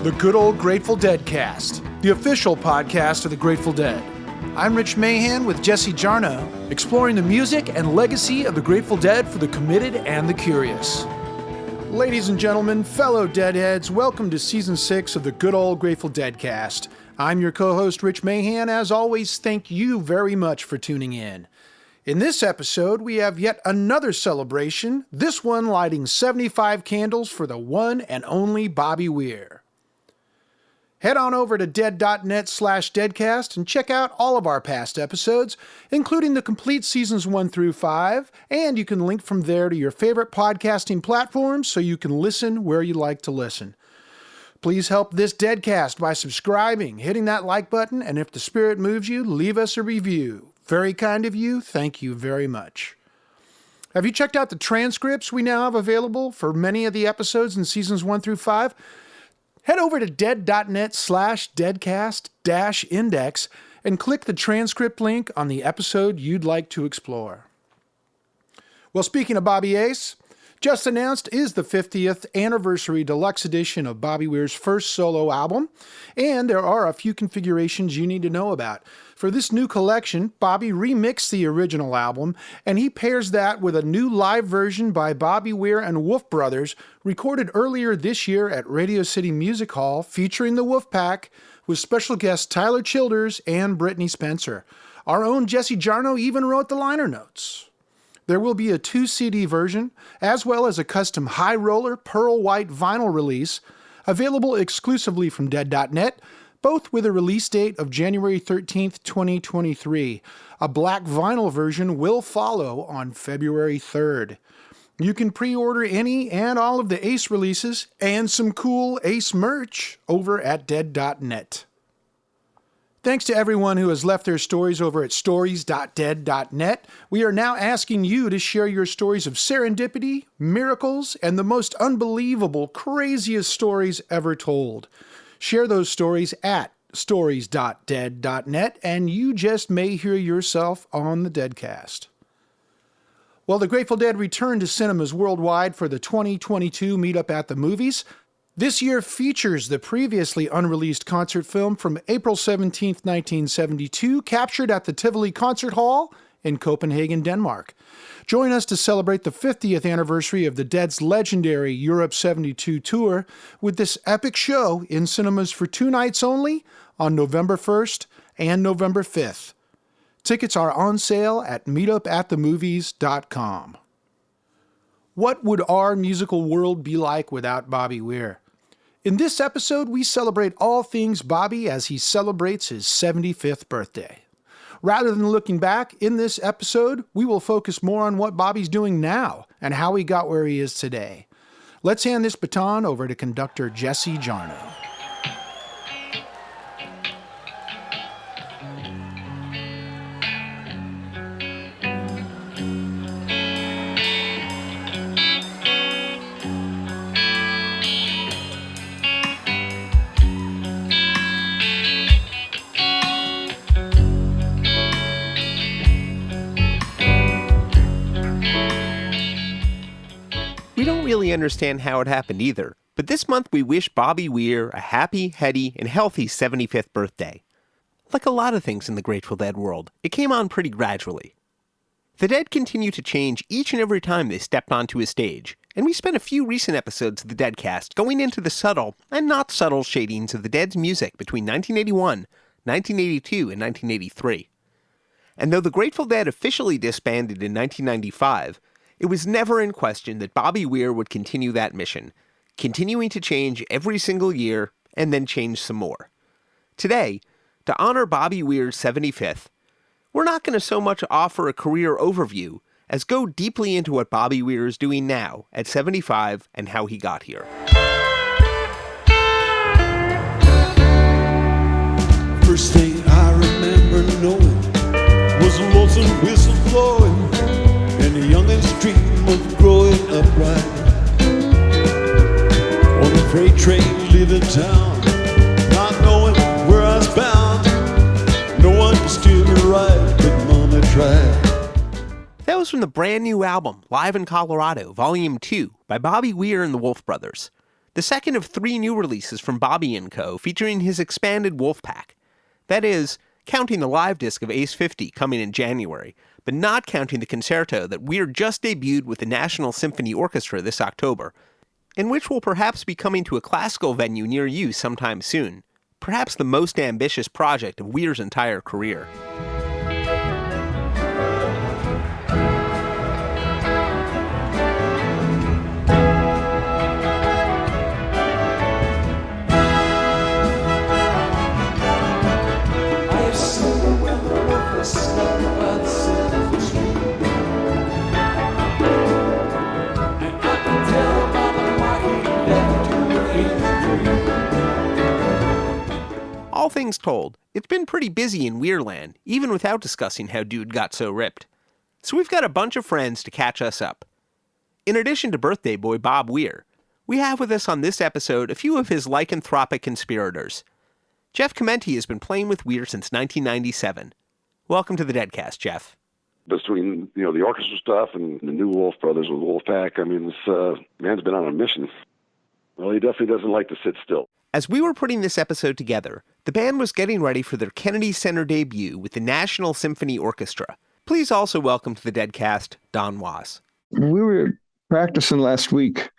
The good old Grateful Deadcast, the official podcast of the Grateful Dead. I'm Rich Mahan with Jesse Jarno, exploring the music and legacy of the Grateful Dead for the committed and the curious. Ladies and gentlemen, fellow Deadheads, welcome to Season 6 of the good old Grateful Deadcast. I'm your co-host Rich Mahan. As always, thank you very much for tuning in. In this episode, we have yet another celebration, this one lighting 75 candles for the one and only Bobby Weir. Head on over to dead.net/deadcast and check out all of our past episodes, including the complete seasons 1 through 5, and you can link from there to your favorite podcasting platforms so you can listen where you like to listen. Please help this Deadcast by subscribing, hitting that like button, and if the spirit moves you, leave us a review. Very kind of you. Thank you very much. Have you checked out the transcripts we now have available for many of the episodes in seasons 1 through 5? Head over to dead.net/deadcast-index and click the transcript link on the episode you'd like to explore. Well, speaking of Bobby Ace, just announced is the 50th anniversary deluxe edition of Bobby Weir's first solo album, and there are a few configurations you need to know about. For this new collection, Bobby remixed the original album, and he pairs that with a new live version by Bobby Weir and Wolf Brothers, recorded earlier this year at Radio City Music Hall, featuring the Wolfpack, with special guests Tyler Childers and Brittany Spencer. Our own Jesse Jarno even wrote the liner notes. There will be a 2-CD version, as well as a custom high roller pearl white vinyl release, available exclusively from Dead.net, both with a release date of January 13th, 2023. A black vinyl version will follow on February 3rd. You can pre-order any and all of the Ace releases and some cool Ace merch over at Dead.net. Thanks to everyone who has left their stories over at stories.dead.net. We are now asking you to share your stories of serendipity, miracles, and the most unbelievable, craziest stories ever told. Share those stories at stories.dead.net, and you just may hear yourself on the Deadcast. Well, the Grateful Dead returned to cinemas worldwide for the 2022 Meetup at the Movies. This year features the previously unreleased concert film from April 17, 1972, captured at the Tivoli Concert Hall in Copenhagen, Denmark. Join us to celebrate the 50th anniversary of the Dead's legendary Europe 72 tour with this epic show in cinemas for 2 nights only on November 1st and November 5th. Tickets are on sale at meetupatthemovies.com. What would our musical world be like without Bobby Weir? In this episode, we celebrate all things Bobby as he celebrates his 75th birthday. Rather than looking back, in this episode, we will focus more on what Bobby's doing now and how he got where he is today. Let's hand this baton over to conductor Jesse Jarno. We don't really understand how it happened either, but this month we wish Bobby Weir a happy, heady, and healthy 75th birthday. Like a lot of things in the Grateful Dead world, it came on pretty gradually. The Dead continue to change each and every time they stepped onto a stage, and we spent a few recent episodes of the Deadcast going into the subtle and not subtle shadings of the Dead's music between 1981, 1982, and 1983. And though the Grateful Dead officially disbanded in 1995, it was never in question that Bobby Weir would continue that mission, continuing to change every single year and then change some more. Today, to honor Bobby Weir's 75th, we're not going to so much offer a career overview as go deeply into what Bobby Weir is doing now at 75 and how he got here. First thing I remember knowing was a lonesome whistle blowing and a youngin's dream of growing upright. On the freight train leaving town, not knowing where I was bound. No one could steer me right, but Mama tried. That was from the brand new album, Live in Colorado, Volume 2, by Bobby Weir and the Wolf Brothers. the second of 3 new releases from Bobby & Co. featuring his expanded Wolfpack. That is, counting the live disc of Ace 50 coming in January, but not counting the concerto that Weir just debuted with the National Symphony Orchestra this October, and which will perhaps be coming to a classical venue near you sometime soon. Perhaps the most ambitious project of Weir's entire career. All things told, it's been pretty busy in Weirland, even without discussing how dude got so ripped. So we've got a bunch of friends to catch us up. In addition to birthday boy Bob Weir, we have with us on this episode a few of his lycanthropic conspirators. Jeff Chimenti has been playing with Weir since 1997. Welcome to the Deadcast, Jeff. Between, the orchestra stuff and the new Wolf Brothers with Wolfpack, this man's been on a mission. Well, he definitely doesn't like to sit still. As we were putting this episode together, the band was getting ready for their Kennedy Center debut with the National Symphony Orchestra. Please also welcome to the Deadcast, Don Was. We were practicing last week.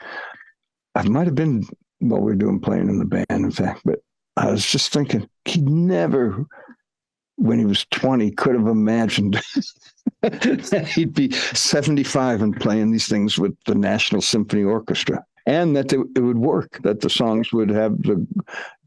I might have been while we were playing in the band, in fact, but I was just thinking he never, when he was 20, could have imagined that he'd be 75 and playing these things with the National Symphony Orchestra. And that it would work, that the songs would have the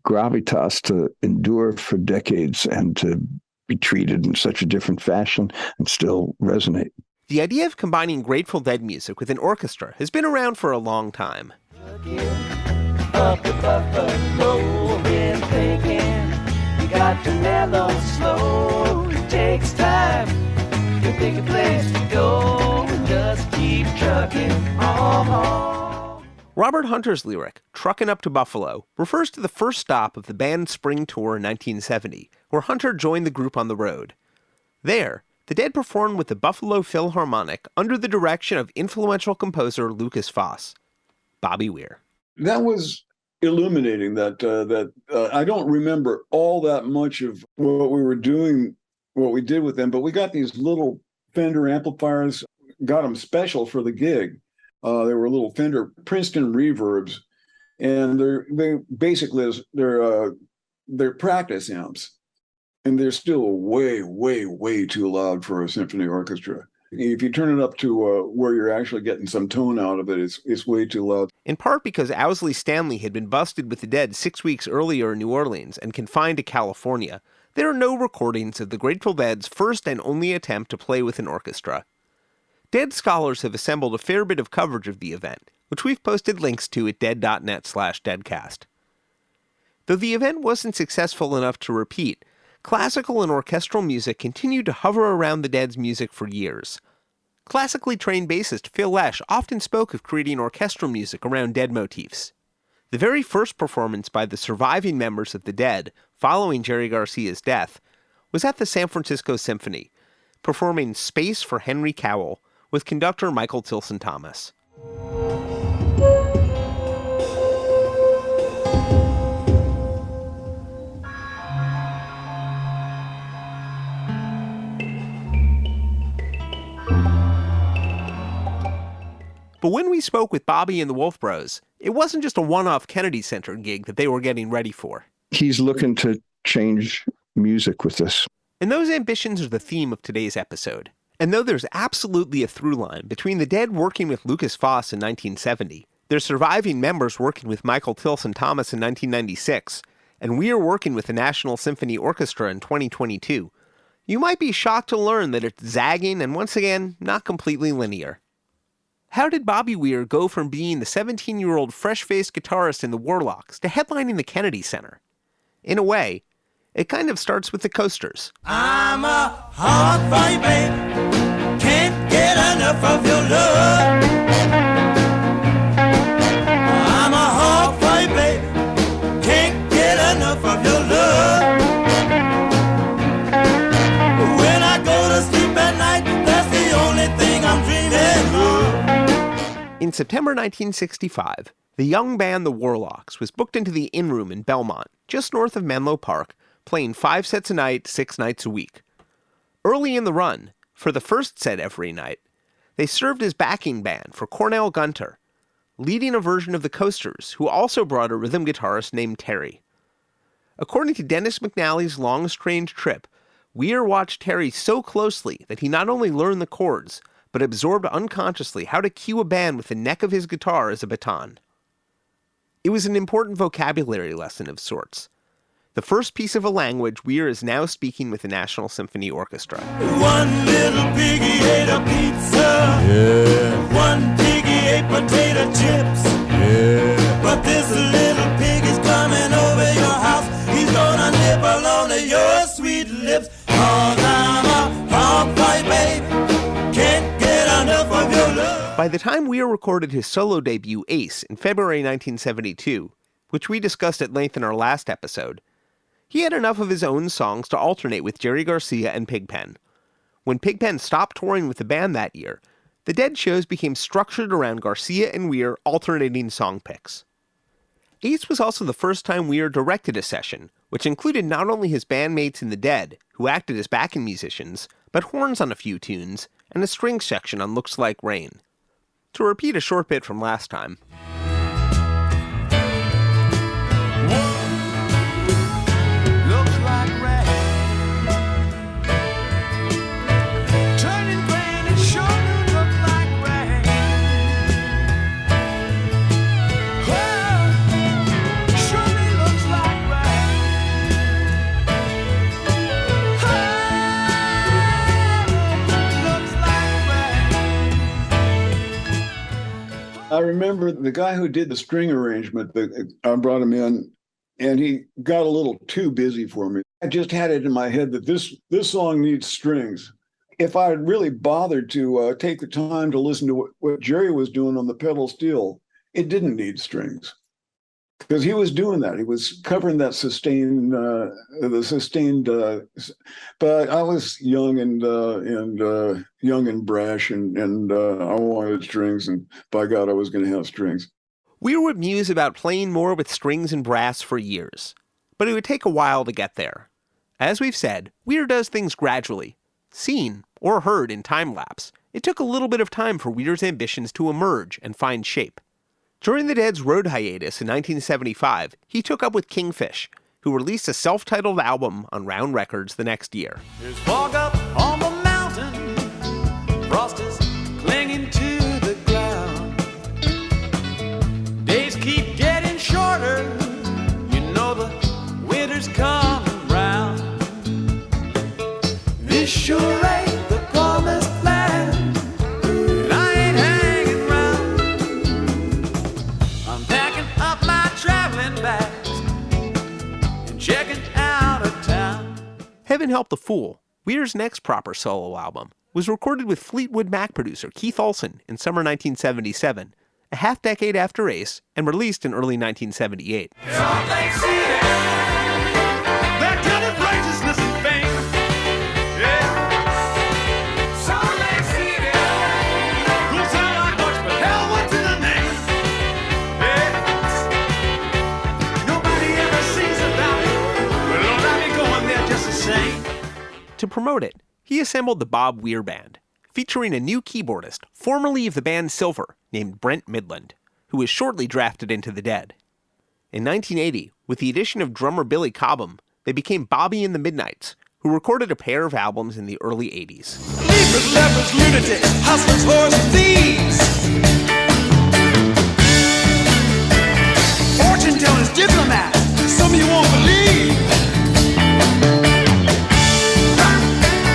gravitas to endure for decades and to be treated in such a different fashion and still resonate. The idea of combining Grateful Dead music with an orchestra has been around for a long time. Up the buffalo, been thinking, you got to mellow slow, it takes time to pick a place to go, and just keep trucking on. Robert Hunter's lyric, "Truckin' Up to Buffalo," refers to the first stop of the band's spring tour in 1970, where Hunter joined the group on the road. There, the Dead performed with the Buffalo Philharmonic under the direction of influential composer Lucas Foss. Bobby Weir. That was illuminating. That I don't remember all that much of what we were doing, what we did with them, but we got these little Fender amplifiers, got them special for the gig. They were little Fender Princeton reverbs, and they're practice amps, and they're still way, way, way too loud for a symphony orchestra. If you turn it up to where you're actually getting some tone out of it, it's way too loud. In part because Owsley Stanley had been busted with the Dead 6 weeks earlier in New Orleans and confined to California, there are no recordings of the Grateful Dead's first and only attempt to play with an orchestra. Dead scholars have assembled a fair bit of coverage of the event, which we've posted links to at dead.net/deadcast. Though the event wasn't successful enough to repeat, classical and orchestral music continued to hover around the Dead's music for years. Classically trained bassist Phil Lesh often spoke of creating orchestral music around Dead motifs. The very first performance by the surviving members of the Dead, following Jerry Garcia's death, was at the San Francisco Symphony, performing Space for Henry Cowell, with conductor Michael Tilson Thomas. But when we spoke with Bobby and the Wolf Bros, it wasn't just a one-off Kennedy Center gig that they were getting ready for. He's looking to change music with this. And those ambitions are the theme of today's episode. And though there's absolutely a through line between the Dead working with Lucas Foss in 1970, their surviving members working with Michael Tilson Thomas in 1996, and Weir working with the National Symphony Orchestra in 2022, you might be shocked to learn that it's zagging and, once again, not completely linear. How did Bobby Weir go from being the 17-year-old fresh-faced guitarist in the Warlocks to headlining the Kennedy Center? In a way, it kind of starts with the Coasters. I'm a hard fight, babe. Can't get enough of your love. I'm a hard fight, babe. Can't get enough of your love. When I go to sleep at night, that's the only thing I'm dreaming of. In September 1965, The young band The Warlocks was booked into the Inn Room in Belmont, just north of Menlo Park, playing 5 sets a night, 6 nights a week. Early in the run, for the first set every night, they served as backing band for Cornell Gunter, leading a version of the Coasters, who also brought a rhythm guitarist named Terry. According to Dennis McNally's Long Strange Trip, Weir watched Terry so closely that he not only learned the chords, but absorbed unconsciously how to cue a band with the neck of his guitar as a baton. It was an important vocabulary lesson of sorts, the first piece of a language Weir is now speaking with the National Symphony Orchestra. One little piggy ate a pizza. Yeah. One piggy ate potato chips. Yeah. But this little pig is coming over your house. He's gonna nibble on your sweet lips. 'Cause I'm a pop fight baby. Can't get enough of your love. By the time Weir recorded his solo debut, Ace, in February 1972, which we discussed at length in our last episode, he had enough of his own songs to alternate with Jerry Garcia and Pigpen. When Pigpen stopped touring with the band that year, the Dead shows became structured around Garcia and Weir alternating song picks. Ace was also the first time Weir directed a session, which included not only his bandmates in the Dead, who acted as backing musicians, but horns on a few tunes, and a string section on Looks Like Rain. To repeat a short bit from last time, I remember the guy who did the string arrangement, I brought him in, and he got a little too busy for me. I just had it in my head that this song needs strings. If I had really bothered to take the time to listen to what Jerry was doing on the pedal steel, it didn't need strings. Because he was doing that. He was covering that sustained, but I was young and brash, and I wanted strings, and by God, I was going to have strings. Weir would muse about playing more with strings and brass for years, but it would take a while to get there. As we've said, Weir does things gradually. Seen, or heard in time-lapse, it took a little bit of time for Weir's ambitions to emerge and find shape. During the Dead's road hiatus in 1975, he took up with Kingfish, who released a self-titled album on Round Records the next year. There's fog up on the mountain, frost is clinging to the ground. Days keep getting shorter, you know the winter's coming round. This sure ain't the promised land, and I ain't hanging round. I'm packing up my traveling bags and checking out of town. Heaven Help the Fool, Weir's next proper solo album, was recorded with Fleetwood Mac producer Keith Olsen in summer 1977, a half-decade after Ace, and released in early 1978. Salt Lake City, that kind of righteousness and fame. Yeah. Salt Lake City, don't sound like much, but hell, what's in the name? Yeah. Nobody ever sings about it, but Lord, I'll be going there just the same. To promote it, he assembled the Bob Weir Band, featuring a new keyboardist, formerly of the band Silver, named Brent Midland, who was shortly drafted into the Dead. In 1980, with the addition of drummer Billy Cobham, they became Bobby and the Midnights, who recorded a pair of albums in the early 80s. Lepers, lepers, lunatics, hustlers, whores, and thieves. Fortune tellers, diplomats, some of you won't believe.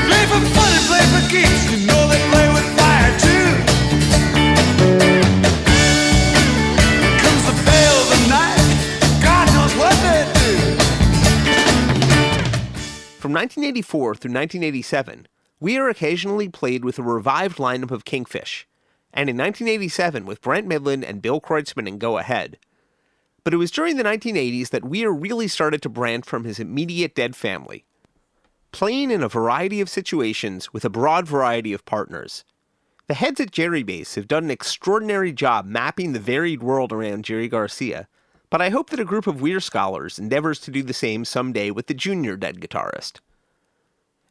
Play for fun and play for keeps, you know they play with fire too. Comes the veil of the night, God knows what they do. From 1984 through 1987, Weir occasionally played with a revived lineup of Kingfish, and in 1987 with Brent Midland and Bill Kreutzmann in Go Ahead. But it was during the 1980s that Weir really started to branch from his immediate Dead family, playing in a variety of situations with a broad variety of partners. The heads at Jerry Bass have done an extraordinary job mapping the varied world around Jerry Garcia, but I hope that a group of Weir scholars endeavors to do the same someday with the junior dead guitarist.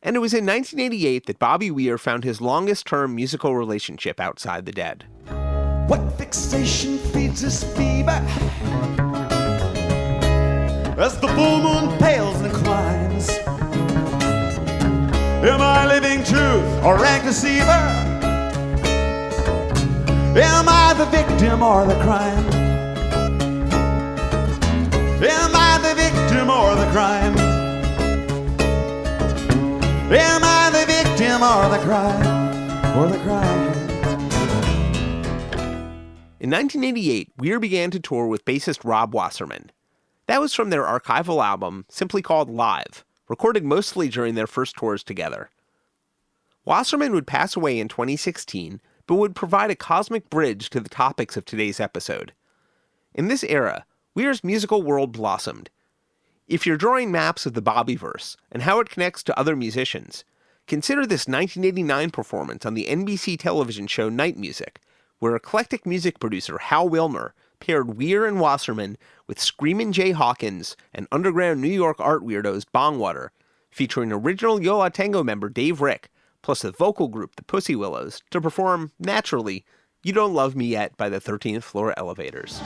And it was in 1988 that Bobby Weir found his longest-term musical relationship outside the Dead. What fixation feeds this fever? As the full moon pales and climbs, am I living truth or rank deceiver? Am I the victim or the crime? Am I the victim or the crime? Am I the victim or the crime? Or the crime? In 1988, Weir began to tour with bassist Rob Wasserman. That was from their archival album, simply called Live, recorded mostly during their first tours together. Wasserman would pass away in 2016, but would provide a cosmic bridge to the topics of today's episode. In this era, Weir's musical world blossomed. If you're drawing maps of the Bobbyverse and how it connects to other musicians, consider this 1989 performance on the NBC television show Night Music, where eclectic music producer Hal Wilner paired Weir and Wasserman with Screamin' Jay Hawkins and underground New York art weirdos Bongwater, featuring original Yo La Tengo member Dave Rick, plus the vocal group the Pussy Willows, to perform, naturally, You Don't Love Me Yet by the 13th Floor Elevators.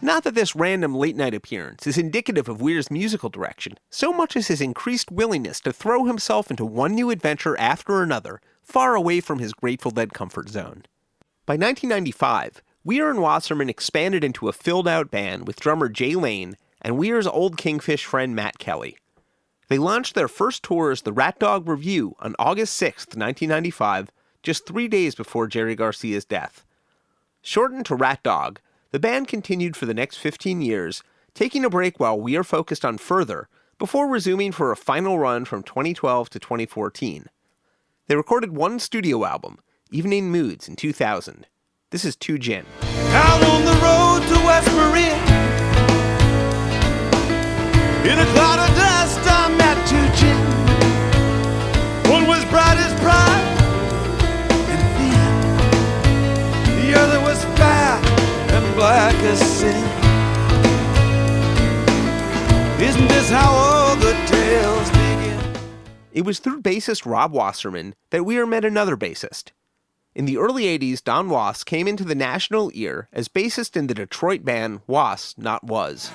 Not that this random late-night appearance is indicative of Weir's musical direction, so much as his increased willingness to throw himself into one new adventure after another, far away from his Grateful Dead comfort zone. By 1995, Weir and Wasserman expanded into a filled-out band with drummer Jay Lane and Weir's old Kingfish friend Matt Kelly. They launched their first tour as the Rat Dog Revue on August 6, 1995, just 3 days before Jerry Garcia's death. Shortened to Rat Dog, the band continued for the next 15 years, taking a break while Weir focused on Further, before resuming for a final run from 2012 to 2014. They recorded one studio album, Evening Moods, in 2000. This is Two Gin. Out on the road to West Maria, in a cloud of dust I met two gin. One was bright as pride and thin, the other was fat and black as sin. Isn't this how all the tales begin? It was through bassist Rob Wasserman that Weir met another bassist. In the early 80s, Don Was came into the national ear as bassist in the Detroit band Was Not Was.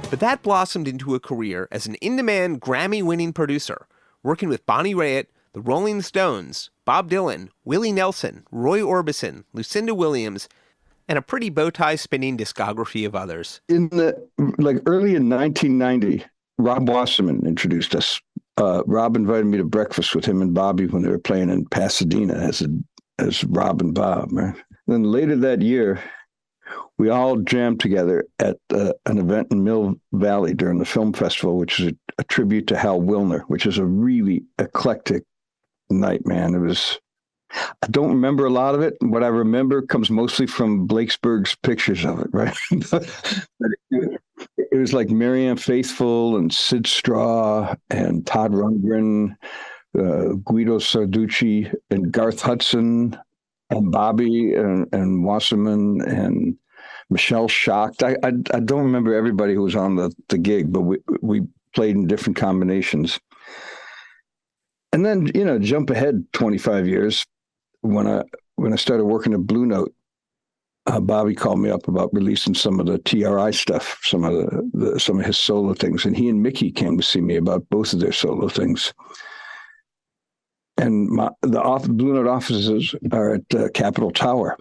But that blossomed into a career as an in-demand Grammy-winning producer, working with Bonnie Raitt, the Rolling Stones, Bob Dylan, Willie Nelson, Roy Orbison, Lucinda Williams, and a pretty bow-tie-spinning discography of others. In the early in 1990, Rob Wasserman introduced us. Rob invited me to breakfast with him and Bobby when they were playing in Pasadena as Rob and Bob. Right? Then later that year, we all jammed together at an event in Mill Valley during the film festival, which is a tribute to Hal Wilner, which is a really eclectic night, man. I don't remember a lot of it. What I remember comes mostly from Blakesberg's pictures of it, right? But it was like Marianne Faithfull and Sid Straw and Todd Rundgren, Guido Sarducci and Garth Hudson and Bobby and Wasserman and Michelle Schacht. I don't remember everybody who was on the gig, but we played in different combinations. And then, jump ahead 25 years, when I started working at Blue Note, Bobby called me up about releasing some of the TRI stuff, some of his solo things, and he and Mickey came to see me about both of their solo things. And the Blue Note offices are at Capitol Tower.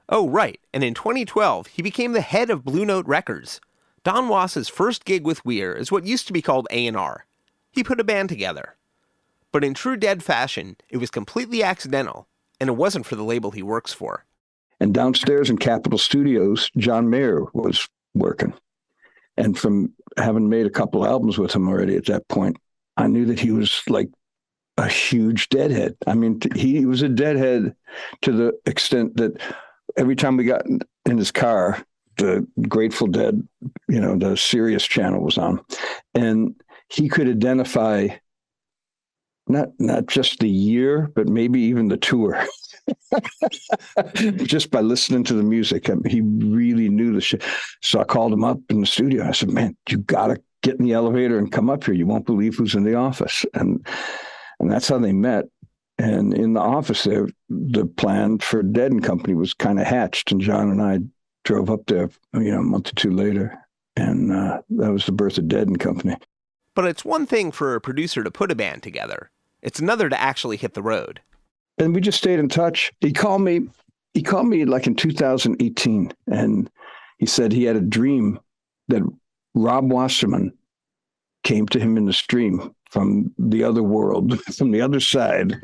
Oh, right, and in 2012, he became the head of Blue Note Records. Don Wass's first gig with Weir is what used to be called A&R. He put a band together. But in true Dead fashion, it was completely accidental, and it wasn't for the label he works for. And downstairs in Capitol Studios, John Mayer was working. And from having made a couple albums with him already at that point, I knew that he was like a huge Deadhead. I mean, he was a Deadhead to the extent that every time we got in his car, the Grateful Dead, the Sirius channel was on. And he could identify not just the year, but maybe even the tour. Just by listening to the music. I mean, he really knew the shit. So I called him up in the studio. I said, man, you got to get in the elevator and come up here. You won't believe who's in the office. And that's how they met. And in the office there, the plan for Dead and Company was kind of hatched. And John and I drove up there, a month or two later. And that was the birth of Dead and Company. But it's one thing for a producer to put a band together. It's another to actually hit the road. And we just stayed in touch. He called me like in 2018. And he said he had a dream that Rob Wasserman came to him in the stream from the other world, from the other side.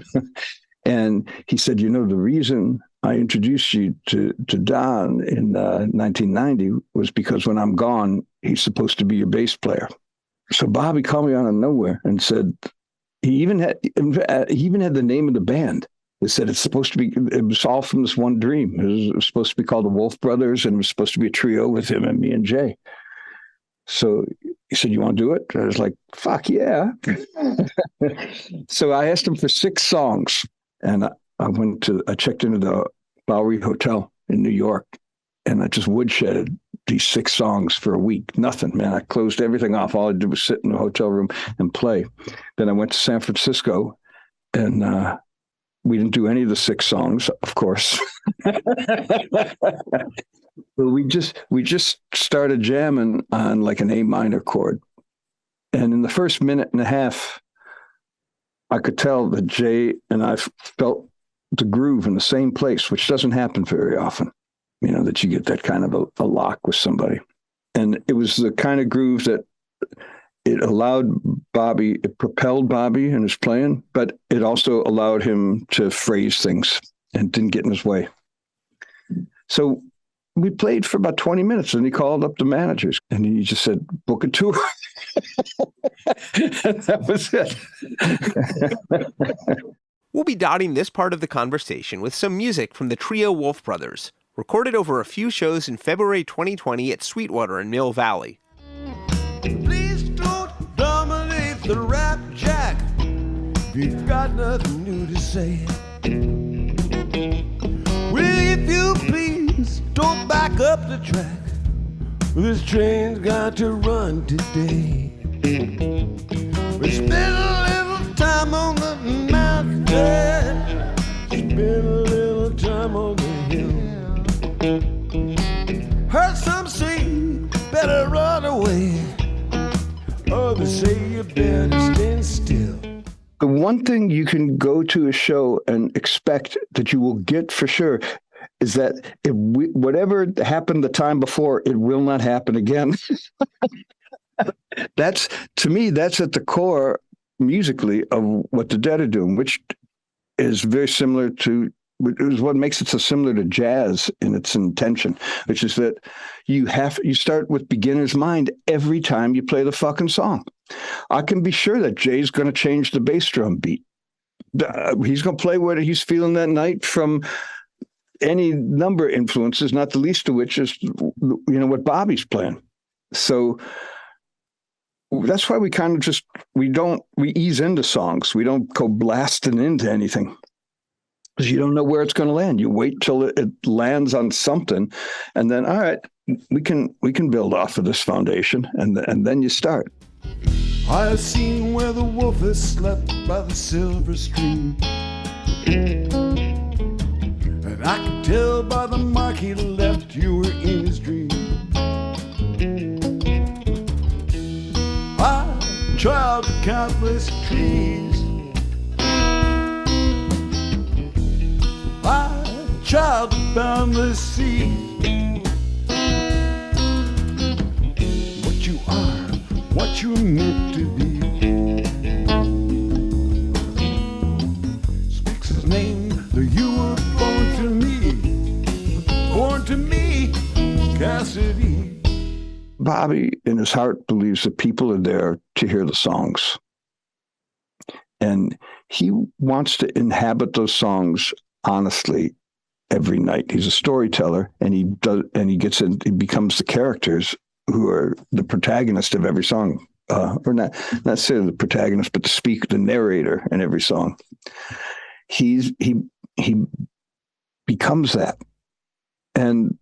And he said, the reason I introduced you to Don in 1990 was because when I'm gone, he's supposed to be your bass player. So Bobby called me out of nowhere and said, he even had the name of the band. They said it was all from this one dream. It was supposed to be called the Wolf Brothers, and it was supposed to be a trio with him and me and Jay. So he said, you want to do it? I was like, fuck yeah. So I asked him for 6 songs, and I checked into the Bowery Hotel in New York, and I just woodshedded these 6 songs for a week. Nothing, man. I closed everything off. All I did was sit in the hotel room and play. Then I went to San Francisco, and we didn't do any of the 6 songs, of course. But we just started jamming on like an A minor chord. And in the first minute and a half, I could tell that Jay and I felt the groove in the same place, which doesn't happen very often, that you get that kind of a lock with somebody. And it was the kind of groove that it propelled Bobby in his playing, but it also allowed him to phrase things and didn't get in his way. So we played for about 20 minutes, and he called up the managers and he just said, book a tour. And that was it. We'll be dotting this part of the conversation with some music from the trio Wolf Brothers, recorded over a few shows in February 2020 at Sweetwater in Mill Valley. Please don't dominate the rap, Jack. You've got nothing new to say. Well, if you please, don't back up the track. This train's got to run today. We spend a little time on the mountain, spend a little time on the hill. Heard some say, better run away. Others say you better stand still. The one thing you can go to a show and expect that you will get for sure is that whatever happened the time before, it will not happen again. To me, that's at the core musically of what the Dead are doing, which is very similar to, is what makes it so similar to jazz in its intention, which is that you start with beginner's mind every time you play the fucking song. I can be sure that Jay's going to change the bass drum beat. He's going to play what he's feeling that night from any number of influences, not the least of which is, what Bobby's playing. So that's why we kind of we ease into songs. We don't go blasting into anything, because you don't know where it's going to land. You wait till it lands on something, and then, all right, we can build off of this foundation, and then you start. I have seen where the wolf has slept by the silver stream, and I can tell by the mark he left you were in his dream. I tried the countless trees, I tried the boundless sea. that you are what you're meant to be. Speaks his name, that you were born to me, Cassidy. Bobby, in his heart, believes that people are there to hear the songs. And he wants to inhabit those songs honestly every night. He's a storyteller, and he becomes the characters who are the protagonist of every song. Or not necessarily the protagonist, but the narrator in every song. He becomes that. And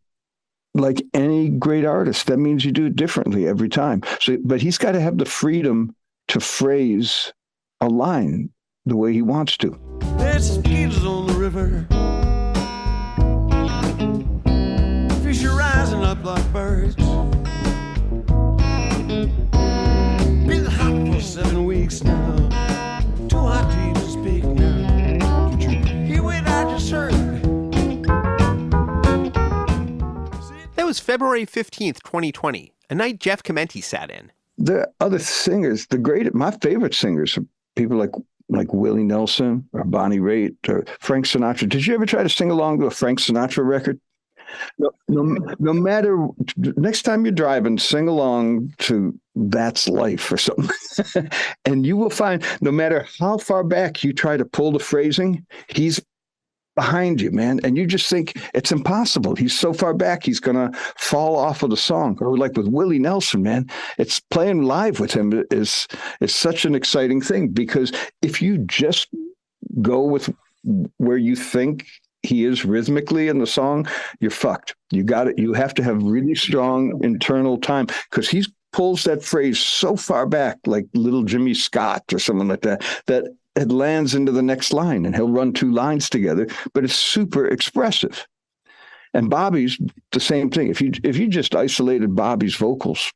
like any great artist, that means you do it differently every time. So, but he's got to have the freedom to phrase a line the way he wants to. There's mosquitoes on the river. Fish are rising up like birds. Been hot for 7 weeks now. Too hot to even speak now. Did you hear what I just heard? That was February 15th, 2020, a night Jeff Chimenti sat in. The other singers, my favorite singers are people like Willie Nelson or Bonnie Raitt or Frank Sinatra. Did you ever try to sing along to a Frank Sinatra record? No matter, next time you're driving, sing along to That's Life or something. And you will find, no matter how far back you try to pull the phrasing, he's behind you, man. And you just think it's impossible. He's so far back, he's going to fall off of the song. Or like with Willie Nelson, man, it's playing live with him is such an exciting thing, because if you just go with where you think he is rhythmically in the song, you're fucked. You got it. You have to have really strong internal time, because he pulls that phrase so far back, like little Jimmy Scott or someone like that, that it lands into the next line, and he'll run 2 lines together, but it's super expressive. And Bobby's the same thing. If you just isolated Bobby's vocals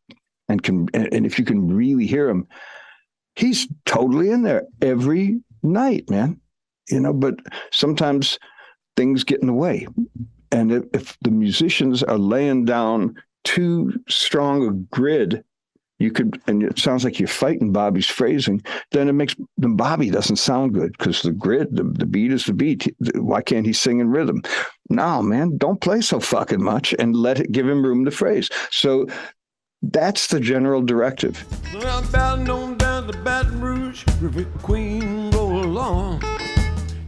and if you can really hear him, he's totally in there every night, man. But sometimes things get in the way. And if the musicians are laying down too strong a grid, and it sounds like you're fighting Bobby's phrasing, then Bobby doesn't sound good, because the grid, the beat is the beat. Why can't he sing in rhythm? No, man, don't play so fucking much and give him room to phrase. So that's the general directive. Well, I'm bound on down to Baton Rouge, River Queen, roll along.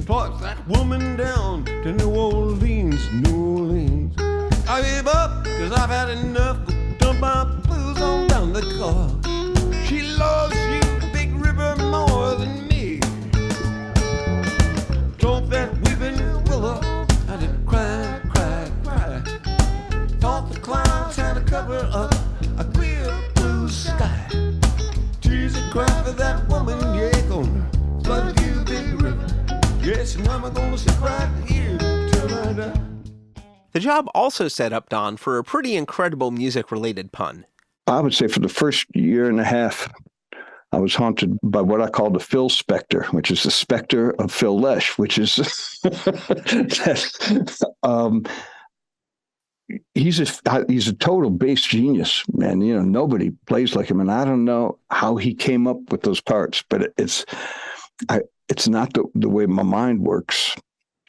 Talk that woman down to New Orleans, New Orleans. I gave up, because I've had enough. Dump my blues on down the car. She loves you, Big River, more than me. Talk that weeping willow, I did cry, cry, cry. Talk the clouds had to cover up a clear blue sky. Tears that cry for that woman, yeah, gonna flood you, Big River. Yes, and I'm gonna sit right here till I die. The job also set up Don for a pretty incredible music-related pun. I would say for the first year and a half, I was haunted by what I call the Phil Spectre, which is the specter of Phil Lesh, which is he's a total bass genius, man. Nobody plays like him, and I don't know how he came up with those parts, but it's not the way my mind works,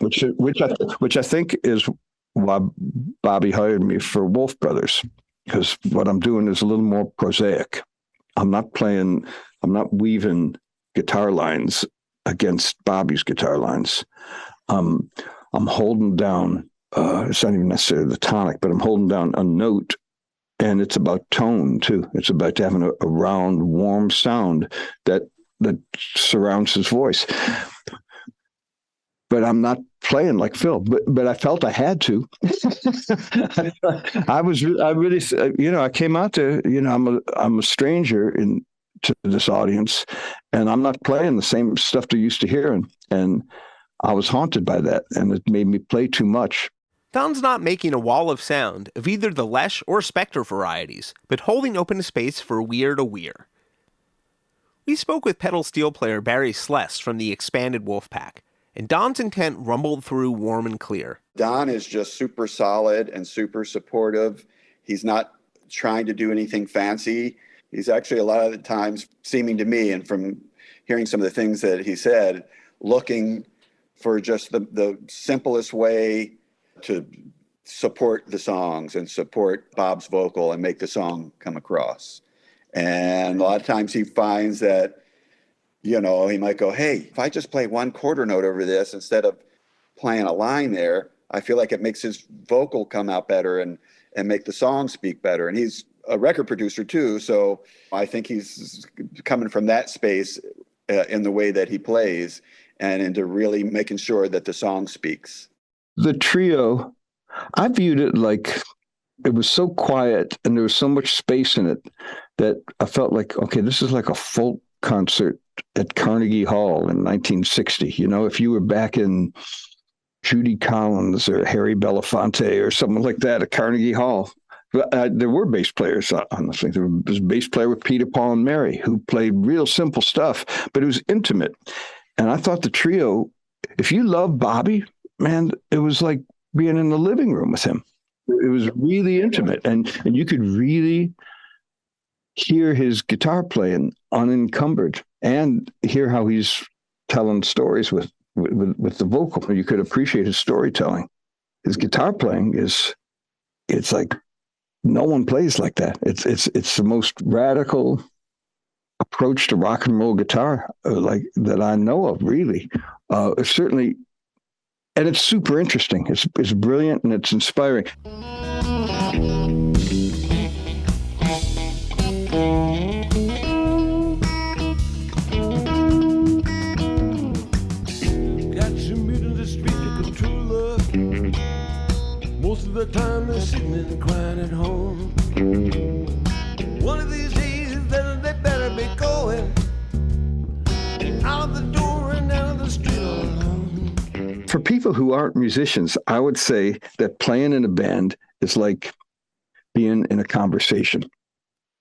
which I think is why Bobby hired me for Wolf Brothers, because what I'm doing is a little more prosaic. I'm not weaving guitar lines against Bobby's guitar lines. I'm holding down, it's not even necessarily the tonic, but I'm holding down a note, and it's about tone too. It's about having a round, warm sound that surrounds his voice. But I'm not playing like Phil, but I felt I had to. I came out there, I'm a stranger to this audience, and I'm not playing the same stuff they're used to hearing. And I was haunted by that, and it made me play too much. Don's not making a wall of sound of either the Lesh or Spectre varieties, but holding open a space for Weir to Weir. We spoke with pedal steel player Barry Sless from the expanded Wolfpack, and Don's intent rumbled through warm and clear. Don is just super solid and super supportive. He's not trying to do anything fancy. He's actually a lot of the times seeming to me, and from hearing some of the things that he said, looking for just the simplest way to support the songs and support Bob's vocal and make the song come across. And a lot of times he finds that, you know, he might go, hey, if I just play one quarter note over this instead of playing a line there, I feel like it makes his vocal come out better and make the song speak better. And he's a record producer too, so I think he's coming from that space in the way that he plays and into really making sure that the song speaks. The trio, I viewed it like it was so quiet and there was so much space in it that I felt like, okay, this is like a folk concert at Carnegie Hall in 1960. You know, if you were back in Judy Collins or Harry Belafonte or something like that at Carnegie Hall. There were bass players on the thing. There was a bass player with Peter, Paul, and Mary who played real simple stuff, but it was intimate. And I thought the trio, if you love Bobby, man, it was like being in the living room with him. It was really intimate, and you could really hear his guitar playing unencumbered and hear how he's telling stories with the vocal. You could appreciate his storytelling. His guitar playing it's like no one plays like that. It's the most radical approach to rock and roll guitar like that I know of, really. Certainly, and it's super interesting. It's brilliant and it's inspiring. The time they're sitting and crying at home. One of these days, then they better be going out of the door and out of the street alone. For people who aren't musicians, I would say that playing in a band is like being in a conversation.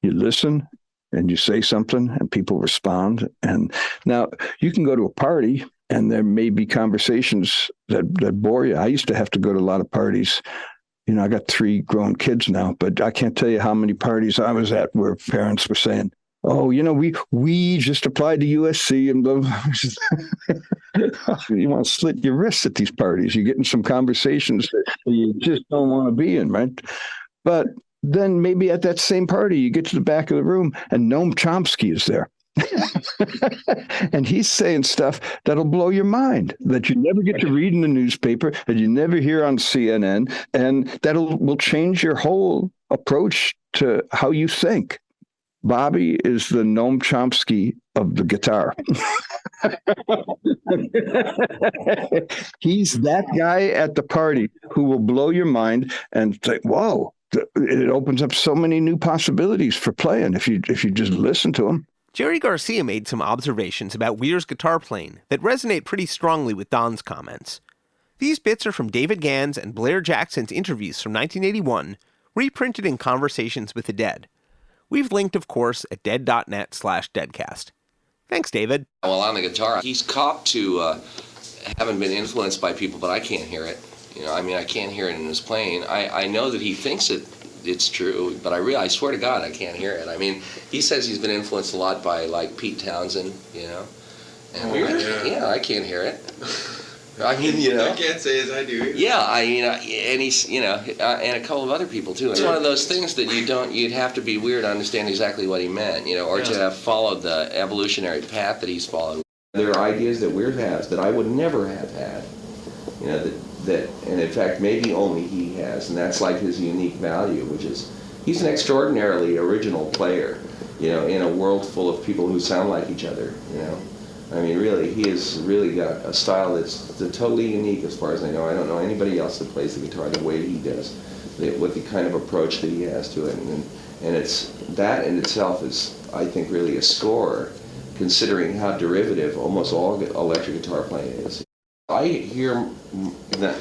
You listen and you say something and people respond. And now you can go to a party and there may be conversations that bore you. I used to have to go to a lot of parties. You know, I got 3 grown kids now, but I can't tell you how many parties I was at where parents were saying, oh, you know, we just applied to USC and blah, blah. You want to slit your wrists at these parties. You're getting some conversations that you just don't want to be in, right? But then maybe at that same party, you get to the back of the room and Noam Chomsky is there. And he's saying stuff that'll blow your mind, that you never get to read in the newspaper, that you never hear on CNN, and will change your whole approach to how you think. Bobby is the Noam Chomsky of the guitar. He's that guy at the party who will blow your mind and say, whoa, it opens up so many new possibilities for playing if you just listen to him. Jerry Garcia made some observations about Weir's guitar playing that resonate pretty strongly with Don's comments. These bits are from David Gann's and Blair Jackson's interviews from 1981, reprinted in Conversations with the Dead. We've linked, of course, at dead.net/deadcast. Thanks, David. Well, on the guitar, he's copped to having been influenced by people, but I can't hear it. You know, I mean, I can't hear it in his playing. I know that he thinks it's true, but I swear to God, I can't hear it. I mean, he says he's been influenced a lot by, like, Pete Townsend, you know. And yeah, I can't hear it. I mean, you know. I can't say as I do. Yeah, and he's, you know, and a couple of other people, too. It's one of those things that you'd have to be weird to understand exactly what he meant, you know, or to have followed the evolutionary path that he's followed. There are ideas that Weir has that I would never have had, you know, that, and in fact, maybe only he has, and that's like his unique value, which is he's an extraordinarily original player, you know, in a world full of people who sound like each other, you know. I mean, really, he has really got a style that's totally unique as far as I know. I don't know anybody else that plays the guitar the way he does, with the kind of approach that he has to it, and it's that in itself is, I think, really a score, considering how derivative almost all electric guitar playing is. I hear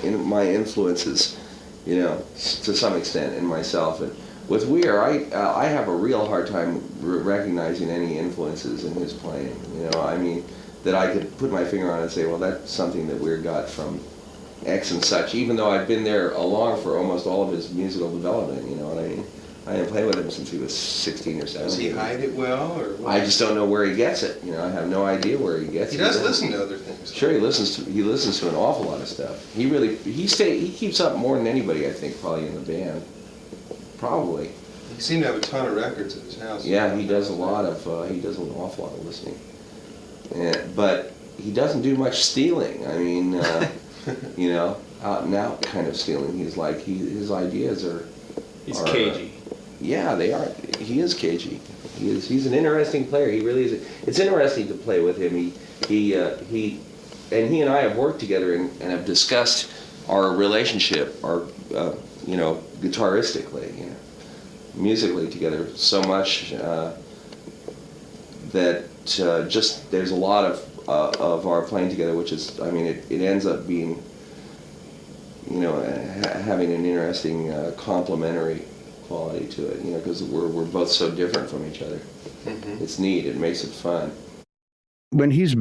in my influences, you know, to some extent in myself. And with Weir, I have a real hard time recognizing any influences in his playing. You know, I mean, that I could put my finger on and say, well, that's something that Weir got from X and such, even though I've been there along for almost all of his musical development, you know what I mean? I didn't play with him since he was 16 or 17. Does he hide it well, or what? I just don't know where he gets it. I have no idea where he gets it. He does listen to other things. Sure, he listens to an awful lot of stuff. He keeps up more than anybody, I think, probably in the band. Probably. He seemed to have a ton of records at his house. Yeah, he does an awful lot of listening. But he doesn't do much stealing. I mean, out and out kind of stealing. He's like, his ideas are... He's cagey. Yeah, they are. He is cagey. He's an interesting player. He really is. It's interesting to play with him. He and I have worked together and have discussed our relationship, guitaristically, musically together so much that just there's a lot of our playing together, which is, I mean, it ends up being, having an interesting complementary quality to it, because we're both so different from each other. Mm-hmm. It's neat. It makes it fun. When he's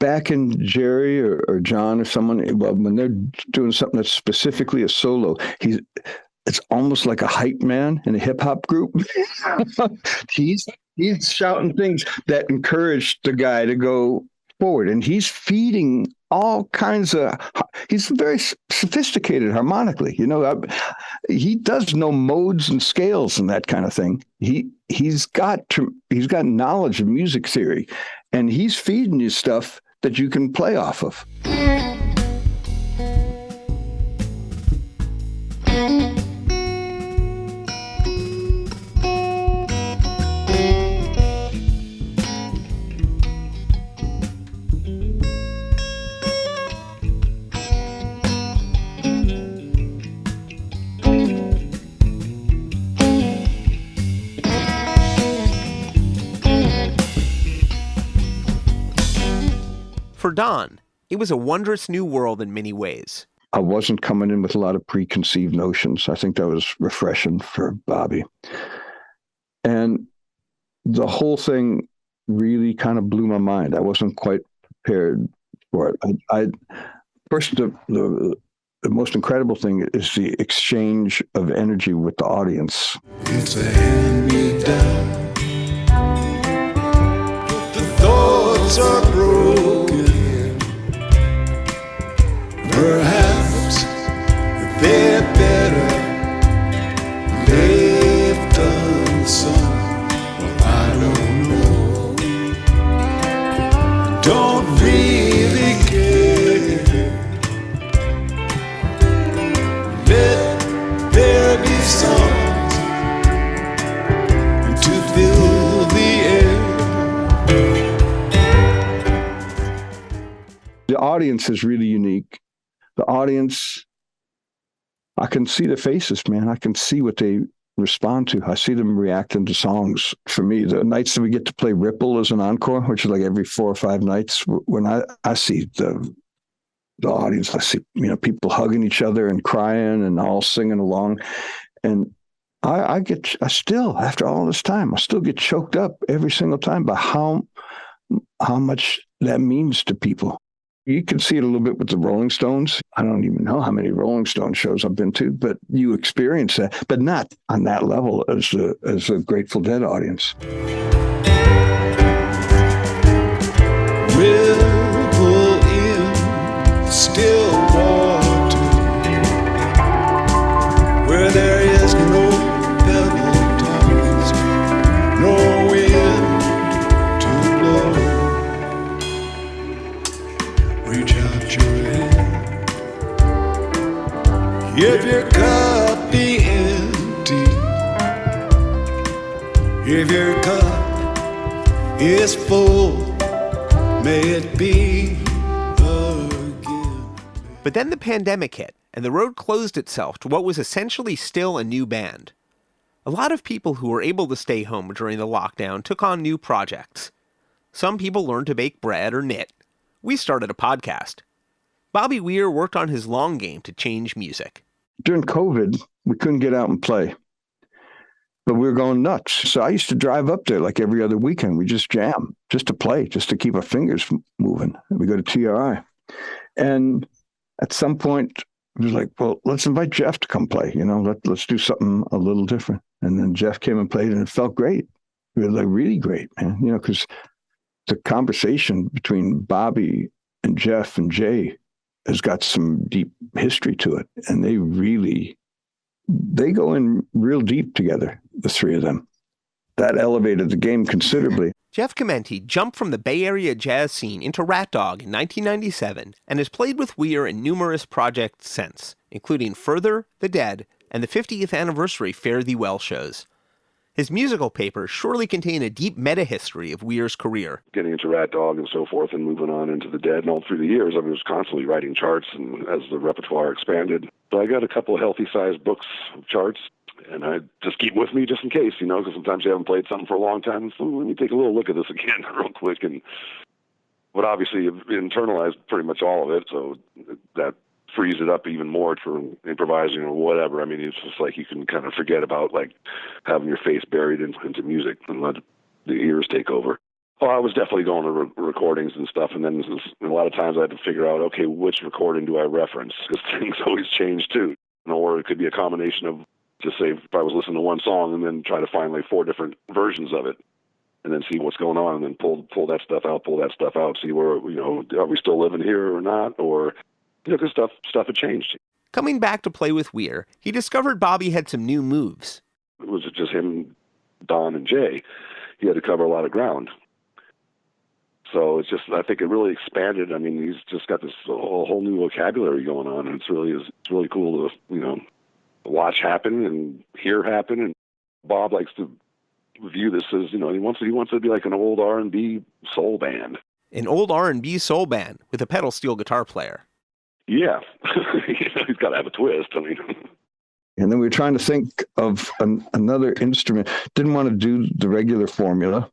backing Jerry or John or someone, when they're doing something that's specifically a solo, it's almost like a hype man in a hip hop group. He's shouting things that encourage the guy to go forward, and he's feeding all kinds of. He's very sophisticated harmonically. He does know modes and scales and that kind of thing. He's got knowledge of music theory, and he's feeding you stuff that you can play off of. For Don, it was a wondrous new world in many ways. I wasn't coming in with a lot of preconceived notions. I think that was refreshing for Bobby. And the whole thing really kind of blew my mind. I wasn't quite prepared for it. First, the most incredible thing is the exchange of energy with the audience. It's a hand-me-down. The thoughts are broken. Perhaps they're better left unsung. Well, I don't know. Don't really care. Let there be songs to fill the air. The audience is really unique. The audience, I can see the faces, man. I can see what they respond to. I see them reacting to songs. For me, the nights that we get to play Ripple as an encore, which is like every 4 or 5 nights, when I see the audience, I see people hugging each other and crying and all singing along, and I still, after all this time, I still get choked up every single time by how much that means to people. You can see it a little bit with the Rolling Stones. I don't even know how many Rolling Stone shows I've been to, but you experience that, but not on that level as a Grateful Dead audience. Ripple in still water, where there is no pebble tops, no wind to blow. Reach out your hand. If your cup be empty, if your cup is full, may it be again. But then the pandemic hit, and the road closed itself to what was essentially still a new band. A lot of people who were able to stay home during the lockdown took on new projects. Some people learned to bake bread or knit. We started a podcast. Bobby Weir worked on his long game to change music. During COVID, we couldn't get out and play, but we were going nuts. So I used to drive up there like every other weekend. We just jam, just to play, just to keep our fingers moving. We go to TRI. And at some point, it was like, well, let's invite Jeff to come play. Let's do something a little different. And then Jeff came and played, and it felt great. It was like really great, man. You know, because the conversation between Bobby and Jeff and Jay has got some deep history to it. And they go in real deep together, the three of them. That elevated the game considerably. Jeff Chimenti jumped from the Bay Area jazz scene into Rat Dog in 1997 and has played with Weir in numerous projects since, including Further, The Dead, and the 50th anniversary Fare Thee Well shows. His musical papers surely contain a deep meta-history of Weir's career. Getting into Rat Dog and so forth and moving on into The Dead and all through the years, I was constantly writing charts and as the repertoire expanded. So I got a couple of healthy-sized books of charts, and I just keep with me just in case, you know, because sometimes you haven't played something for a long time. So let me take a little look at this again real quick. But obviously you've internalized pretty much all of it, so that frees it up even more for improvising or whatever. I mean, it's just like you can kind of forget about like having your face buried into music and let the ears take over. Oh, I was definitely going to recordings and stuff, and then a lot of times I had to figure out, okay, which recording do I reference? Because things always change too. Or it could be a combination of, just say, if I was listening to one song and then try to find like 4 different versions of it, and then see what's going on, and then pull that stuff out, see where, you know, are we still living here or not, or, you know, because stuff had changed. Coming back to play with Weir, he discovered Bobby had some new moves. It was just him, Don, and Jay. He had to cover a lot of ground. So it's just, I think it really expanded. I mean, he's just got this whole new vocabulary going on, and it's really cool to, you know, watch happen and hear happen. And Bob likes to view this as, you know, he wants to be like an old R&B soul band. An old R&B soul band with a pedal steel guitar player. Yeah. He's got to have a twist. I mean. And then we were trying to think of another instrument. Didn't want to do the regular formula,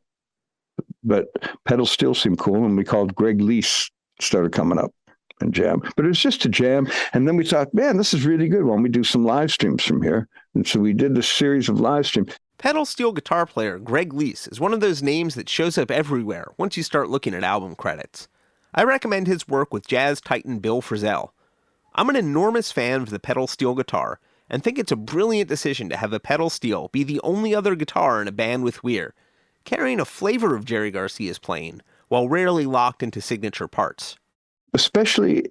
but pedal steel seemed cool, and we called Greg Lease, started coming up and jam. But it was just a jam. And then we thought, man, this is really good. Why don't we do some live streams from here? And so we did this series of live streams. Pedal steel guitar player Greg Lease is one of those names that shows up everywhere once you start looking at album credits. I recommend his work with jazz titan Bill Frisell. I'm an enormous fan of the pedal steel guitar and think it's a brilliant decision to have a pedal steel be the only other guitar in a band with Weir, carrying a flavor of Jerry Garcia's playing while rarely locked into signature parts. Especially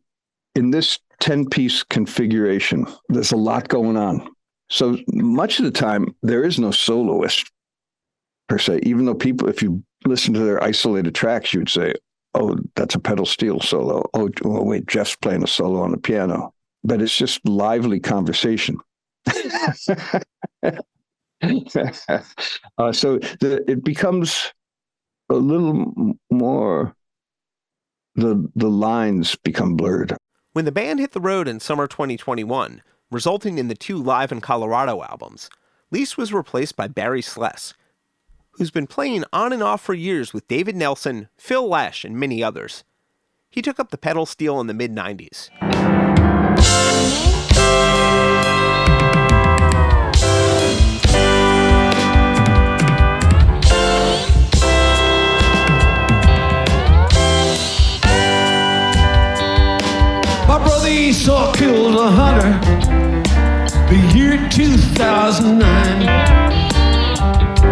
in this 10-piece configuration, there's a lot going on. So much of the time, there is no soloist per se, even though people, if you listen to their isolated tracks, you would say, oh, that's a pedal steel solo. Oh, wait, Jeff's playing a solo on the piano. But it's just lively conversation. So it becomes a little more, the lines become blurred. When the band hit the road in summer 2021, resulting in the 2 Live in Colorado albums, Lease was replaced by Barry Sless, who's been playing on and off for years with David Nelson, Phil Lesh, and many others. He took up the pedal steel in the mid-90s. My brother Esau killed a hunter the year 2009.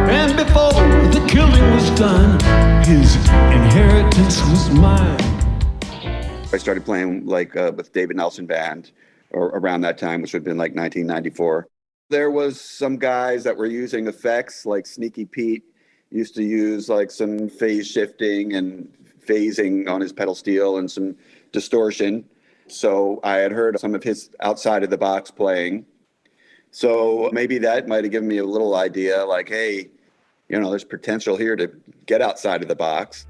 And before the killing was done, his inheritance was mine. I started playing with David Nelson Band or around that time, which would have been like 1994. There was some guys that were using effects, like Sneaky Pete used to use like some phase shifting and phasing on his pedal steel and some distortion. So I had heard some of his outside of the box playing. So maybe that might have given me a little idea like, hey, you know, there's potential here to get outside of the box.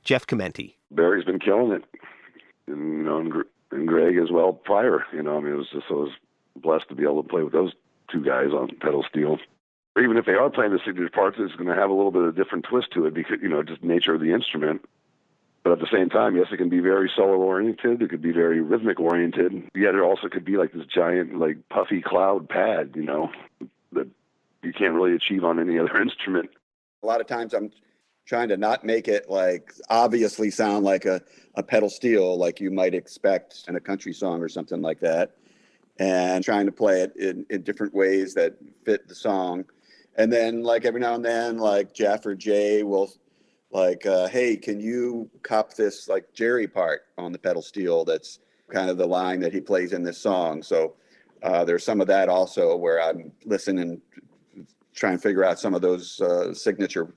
Jeff Chimenti. Barry's been killing it, and Greg as well prior. I was blessed to be able to play with those two guys on pedal steel. Or even if they are playing the signature parts, it's going to have a little bit of a different twist to it because, just nature of the instrument. But at the same time, yes, it can be very solo-oriented. It could be very rhythmic-oriented. Yet it also could be like this giant, like, puffy cloud pad, that you can't really achieve on any other instrument. A lot of times I'm trying to not make it like obviously sound like a pedal steel like you might expect in a country song or something like that, and trying to play it in different ways that fit the song. And then like every now and then, like Jeff or Jay will like, hey, can you cop this like Jerry part on the pedal steel? That's kind of the line that he plays in this song. So there's some of that also where I'm listening, trying to figure out some of those signature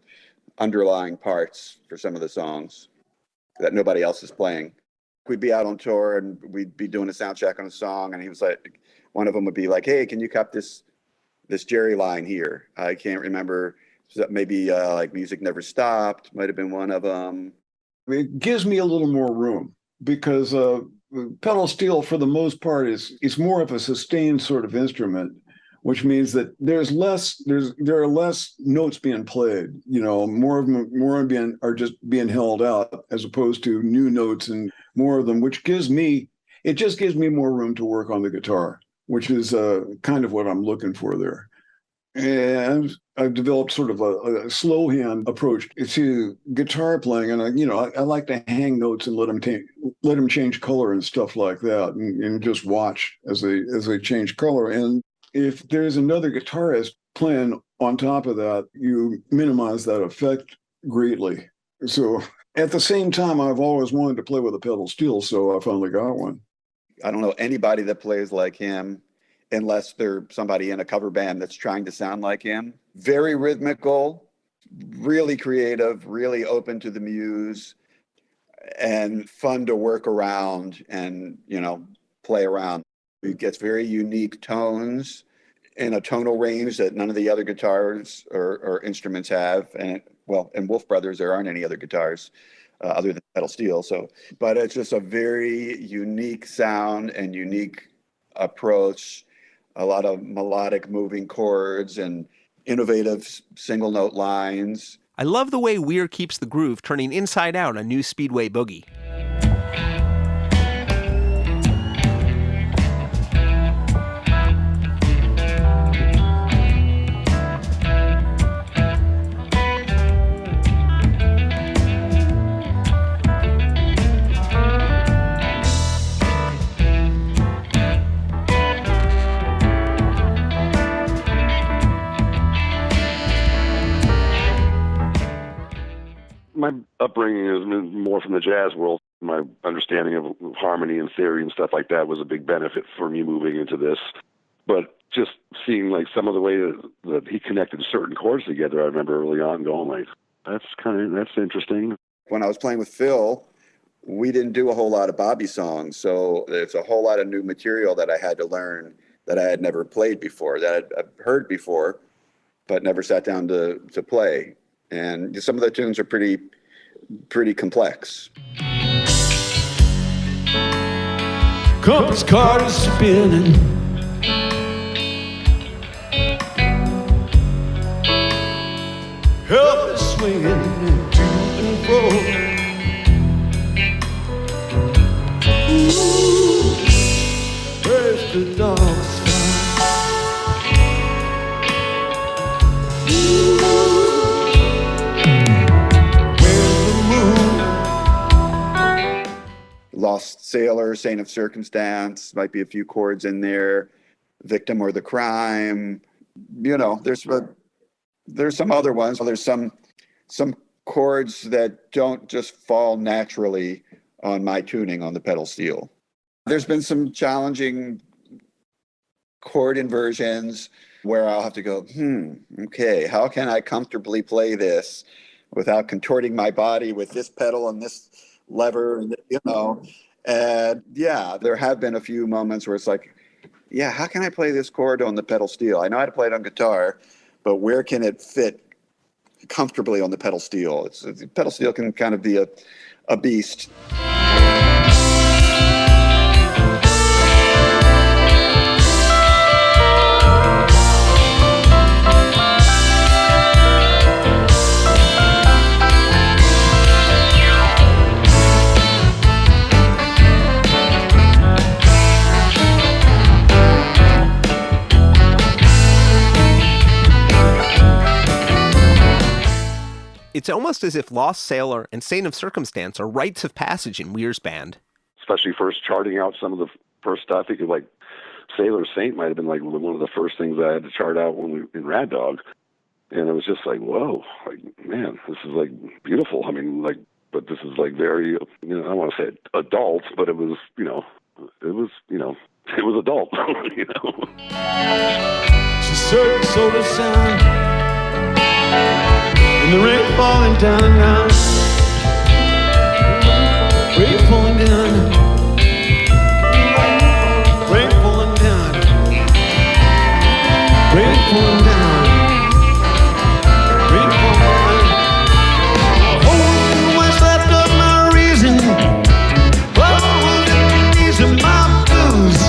underlying parts for some of the songs that nobody else is playing. We'd be out on tour and we'd be doing a sound check on a song, and he was like, one of them would be like, hey, can you cut this Jerry line here? I can't remember. Maybe like Music Never Stopped might have been one of them. It gives me a little more room because pedal steel, for the most part, is more of a sustained sort of instrument, which means that there are less notes being played. More of them are just being held out as opposed to new notes and more of them, which gives me more room to work on the guitar, which is kind of what I'm looking for there. And I've developed sort of a slow hand approach to guitar playing, and I like to hang notes and let them change color and stuff like that, and just watch as they change color. And if there's another guitarist playing on top of that, you minimize that effect greatly. So at the same time, I've always wanted to play with a pedal steel, so I finally got one. I don't know anybody that plays like him unless they're somebody in a cover band that's trying to sound like him. Very rhythmical, really creative, really open to the muse, and fun to work around and, play around. He gets very unique tones in a tonal range that none of the other guitars or instruments have. And in Wolf Brothers, there aren't any other guitars other than pedal steel. But it's just a very unique sound and unique approach. A lot of melodic moving chords and innovative single note lines. I love the way Weir keeps the groove turning inside out on New Speedway Boogie. My upbringing is more from the jazz world. My understanding of harmony and theory and stuff like that was a big benefit for me moving into this. But just seeing like some of the way that he connected certain chords together, I remember early on going like, that's interesting. When I was playing with Phil, we didn't do a whole lot of Bobby songs. So there's a whole lot of new material that I had to learn that I had never played before, that I'd heard before, but never sat down to play. And some of the tunes are pretty complex. Compass card is spinning. Help is swinging to and fro. Ooh, where's the dogs? Lost Sailor, Saint of Circumstance, might be a few chords in there. Victim or the Crime. There's some other ones. There's some chords that don't just fall naturally on my tuning on the pedal steel. There's been some challenging chord inversions where I'll have to go, okay, how can I comfortably play this without contorting my body with this pedal and this lever, and there have been a few moments where it's like, how can I play this chord on the pedal steel? I know how to play it on guitar, but where can it fit comfortably on the pedal steel. Pedal steel can kind of be a beast. It's almost as if Lost Sailor and Saint of Circumstance are rites of passage in Weir's band. Especially first charting out some of the first stuff. I think like Sailor Saint might have been like one of the first things I had to chart out in Rad Dog. And it was just like, whoa, like, man, this is like beautiful. I mean, like, but this is like very, I don't want to say adult, but it was adult, She searched for the sun. And the rain falling down and down, rain falling down, rain falling down, rain falling down, rain falling down. Oh, what's left of my reason? Oh, these are my blues.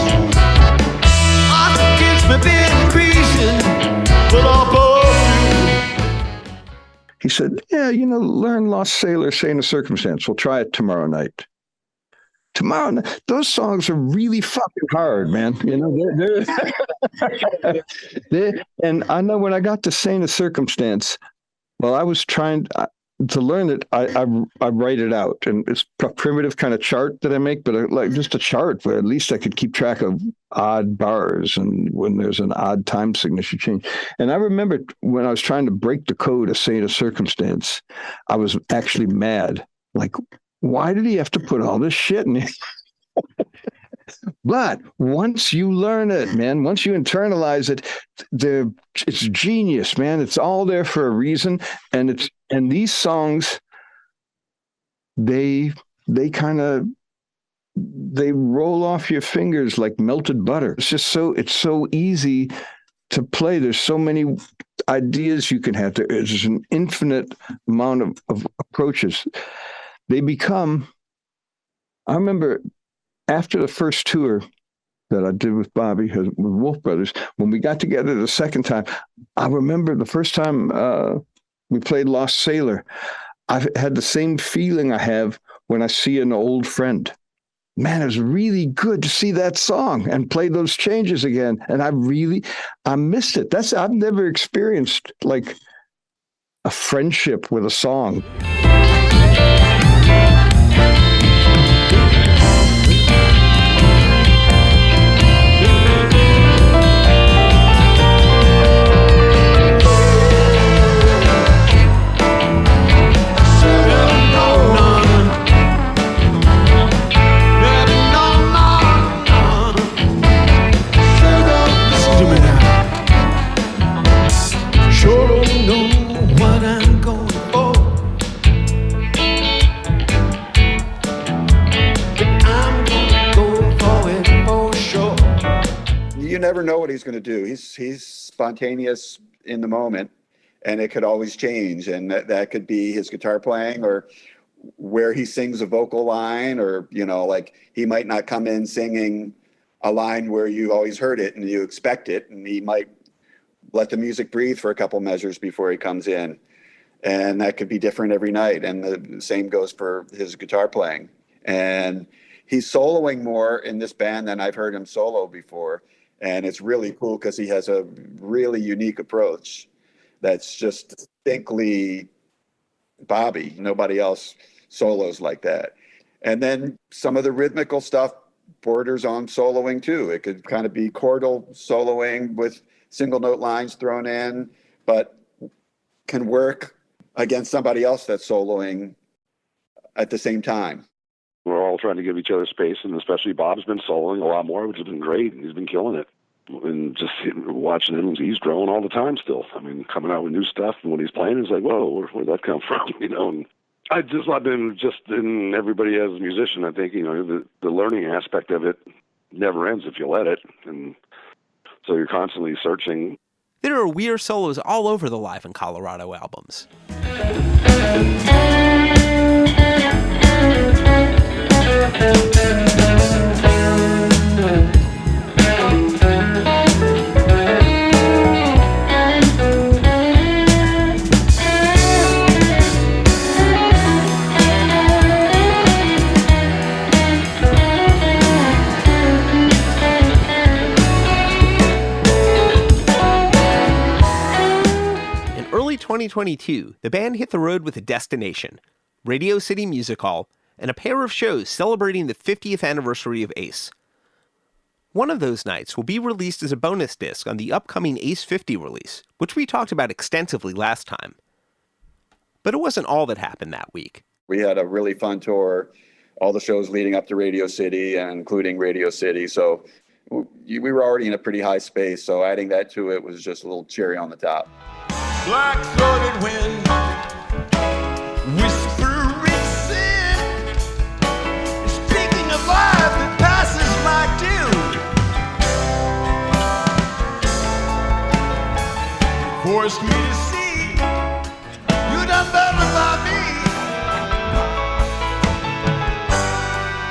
I keeps me being increasing, but all He said, yeah, learn Lost Sailor, Saint of Circumstance. We'll try it tomorrow night. Tomorrow night. Those songs are really fucking hard, man. And I know when I got to Saint of Circumstance, well, I was trying to learn it. I write it out. And it's a primitive kind of chart that I make, but like just a chart where at least I could keep track of odd bars and when there's an odd time signature change. And I remember when I was trying to break the code of Saint of Circumstance, I was actually mad. Like, why did he have to put all this shit in it? But once you learn it, man, once you internalize it, it's genius, man. It's all there for a reason. And these songs, they roll off your fingers like melted butter. It's so easy to play. There's so many ideas you can have. There's an infinite amount of approaches. They become, I remember after the first tour that I did with Bobby, with Wolf Brothers, when we got together the second time, I remember the first time we played Lost Sailor, I had the same feeling I have when I see an old friend. Man, it was really good to see that song and play those changes again. And I missed it. I've never experienced like a friendship with a song. You never know what he's going to do. He's spontaneous in the moment, and it could always change. And that could be his guitar playing or where he sings a vocal line, or, like he might not come in singing a line where you always heard it and you expect it. And he might let the music breathe for a couple measures before he comes in. And that could be different every night. And the same goes for his guitar playing. And he's soloing more in this band than I've heard him solo before. And it's really cool because he has a really unique approach that's just distinctly Bobby. Nobody else solos like that. And then some of the rhythmical stuff borders on soloing too. It could kind of be chordal soloing with single note lines thrown in, but can work against somebody else that's soloing at the same time. We're all trying to give each other space, and especially Bob's been soloing a lot more, which has been great. He's been killing it. And just watching him, he's growing all the time still. I mean, coming out with new stuff, and when he's playing, it's like, whoa, where'd that come from? And I just love him just in everybody as a musician. I think, the learning aspect of it never ends if you let it. And so you're constantly searching There are Weir solos all over the Live in Colorado albums. Early 2022, the band hit the road with a destination, Radio City Music Hall, and a pair of shows celebrating the 50th anniversary of Ace. One of those nights will be released as a bonus disc on the upcoming Ace 50 release, which we talked about extensively last time. But it wasn't all that happened that week. We had a really fun tour, all the shows leading up to Radio City and including Radio City. So we were already in a pretty high space, so adding that to it was just a little cherry on the top. Black-throated wind, whispering sin, speaking of life that passes my tune, forced me to see you done better by me,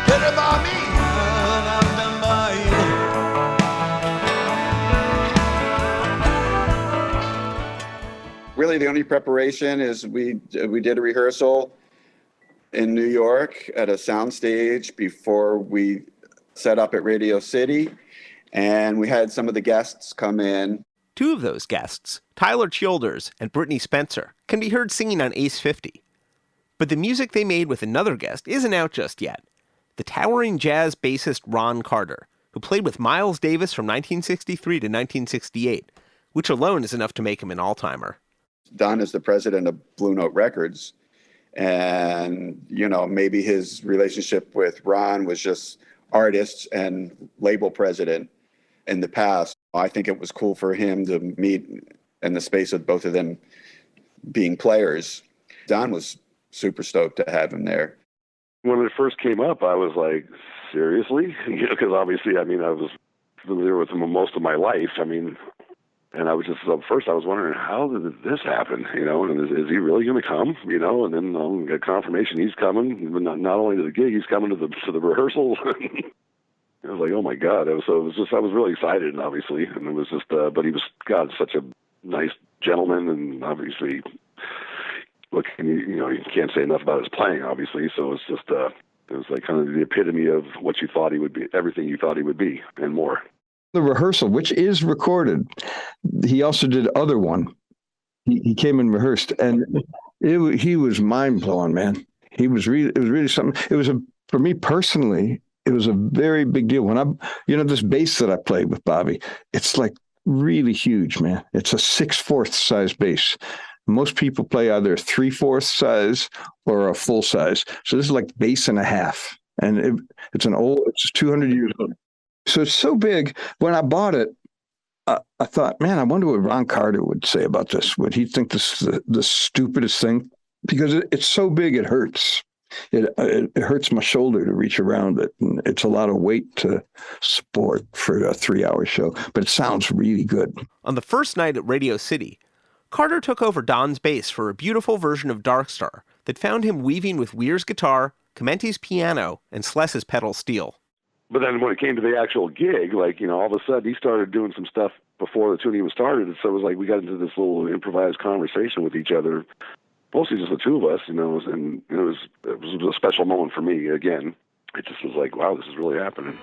better by me than I've done by you. Really, the only preparation is we did a rehearsal in New York at a soundstage before we set up at Radio City, and we had some of the guests come in. Two of those guests, Tyler Childers and Brittany Spencer, can be heard singing on Ace 50. But the music they made with another guest isn't out just yet. The towering jazz bassist Ron Carter, who played with Miles Davis from 1963 to 1968, which alone is enough to make him an all-timer. Don is the president of Blue Note Records, and maybe his relationship with Ron was just artist and label president in the past. I think it was cool for him to meet in the space of both of them being players. Don was super stoked to have him there. When it first came up, I was like, seriously? Because obviously, I was familiar with him most of my life. And I was just, first I was wondering, how did this happen? And is he really going to come? And then get confirmation he's coming. Not only to the gig, he's coming to the rehearsal. I was like, oh my God. I was really excited, obviously. And it was just, but he was, God, such a nice gentleman. And obviously, look, you can't say enough about his playing, obviously. So it's just, it was like kind of the epitome of what you thought he would be, everything you thought he would be, and more. The rehearsal, which is recorded, he also did other one. He came and rehearsed, and he was mind blowing, man. It was really something. It was for me personally, it was a very big deal. When this bass that I played with Bobby, it's like really huge, man. It's a 6/4 size bass. Most people play either 3/4 size or a full size. So this is like bass and a half, and it's 200 years old. So it's so big. When I bought it, I thought, man, I wonder what Ron Carter would say about this. Would he think this is the stupidest thing? Because it's so big, it hurts. It hurts my shoulder to reach around it. And it's a lot of weight to support for a 3-hour show. But it sounds really good. On the first night at Radio City, Carter took over Don's bass for a beautiful version of Dark Star that found him weaving with Weir's guitar, Chimenti's piano, and Sless's pedal steel. But then when it came to the actual gig, all of a sudden he started doing some stuff before the tune even started. So it was like we got into this little improvised conversation with each other, mostly just the two of us, and it was a special moment for me. Again, it just was like, wow, this is really happening.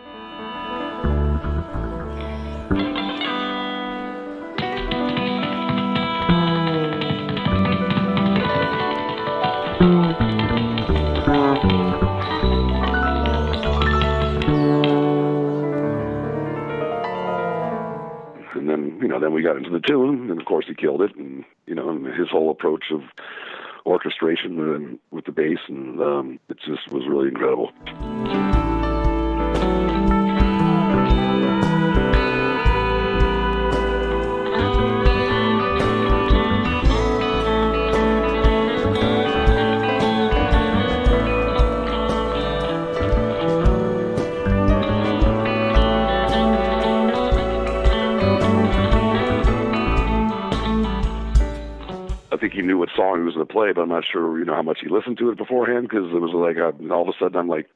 Then we got into the tune, and of course he killed it, and and his whole approach of orchestration and with the bass, and it just was really incredible. I think he knew what song he was going to play, but I'm not sure, how much he listened to it beforehand, because it was like, all of a sudden I'm like,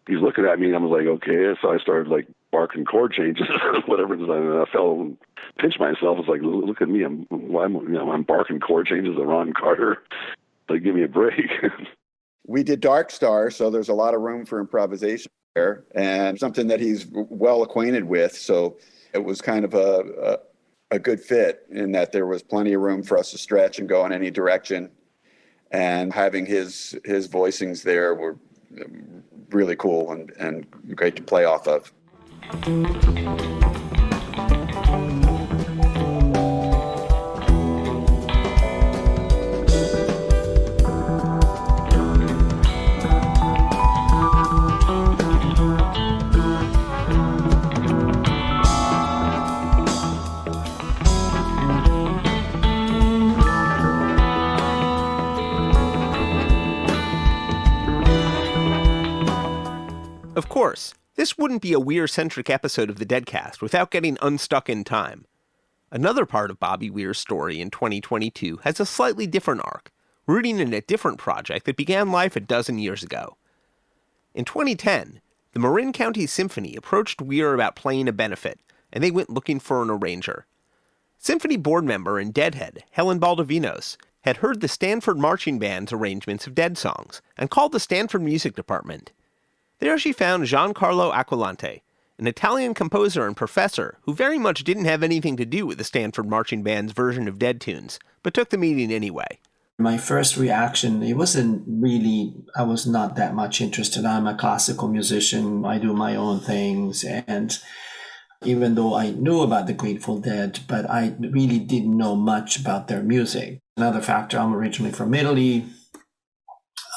he's looking at me, and I was like, okay. So I started like barking chord changes, whatever. And I fell and pinched myself. It's like, look at me, I'm barking chord changes to Ron Carter. Like, give me a break. We did Dark Star, so there's a lot of room for improvisation there, and something that he's well acquainted with. So it was kind of a good fit in that there was plenty of room for us to stretch and go in any direction. And having his voicings there were really cool and great to play off of. Of course, this wouldn't be a Weir-centric episode of the Deadcast without getting unstuck in time. Another part of Bobby Weir's story in 2022 has a slightly different arc, rooting in a different project that began life a dozen years ago. In 2010, the Marin County Symphony approached Weir about playing a benefit, and they went looking for an arranger. Symphony board member and Deadhead, Helen Baldovinos, had heard the Stanford Marching Band's arrangements of Dead songs and called the Stanford Music Department. There she found Giancarlo Aquilanti, an Italian composer and professor who very much didn't have anything to do with the Stanford Marching Band's version of Dead tunes, but took the meeting anyway. My first reaction, I was not that much interested. I'm a classical musician. I do my own things. And even though I knew about the Grateful Dead, but I really didn't know much about their music. Another factor, I'm originally from Italy.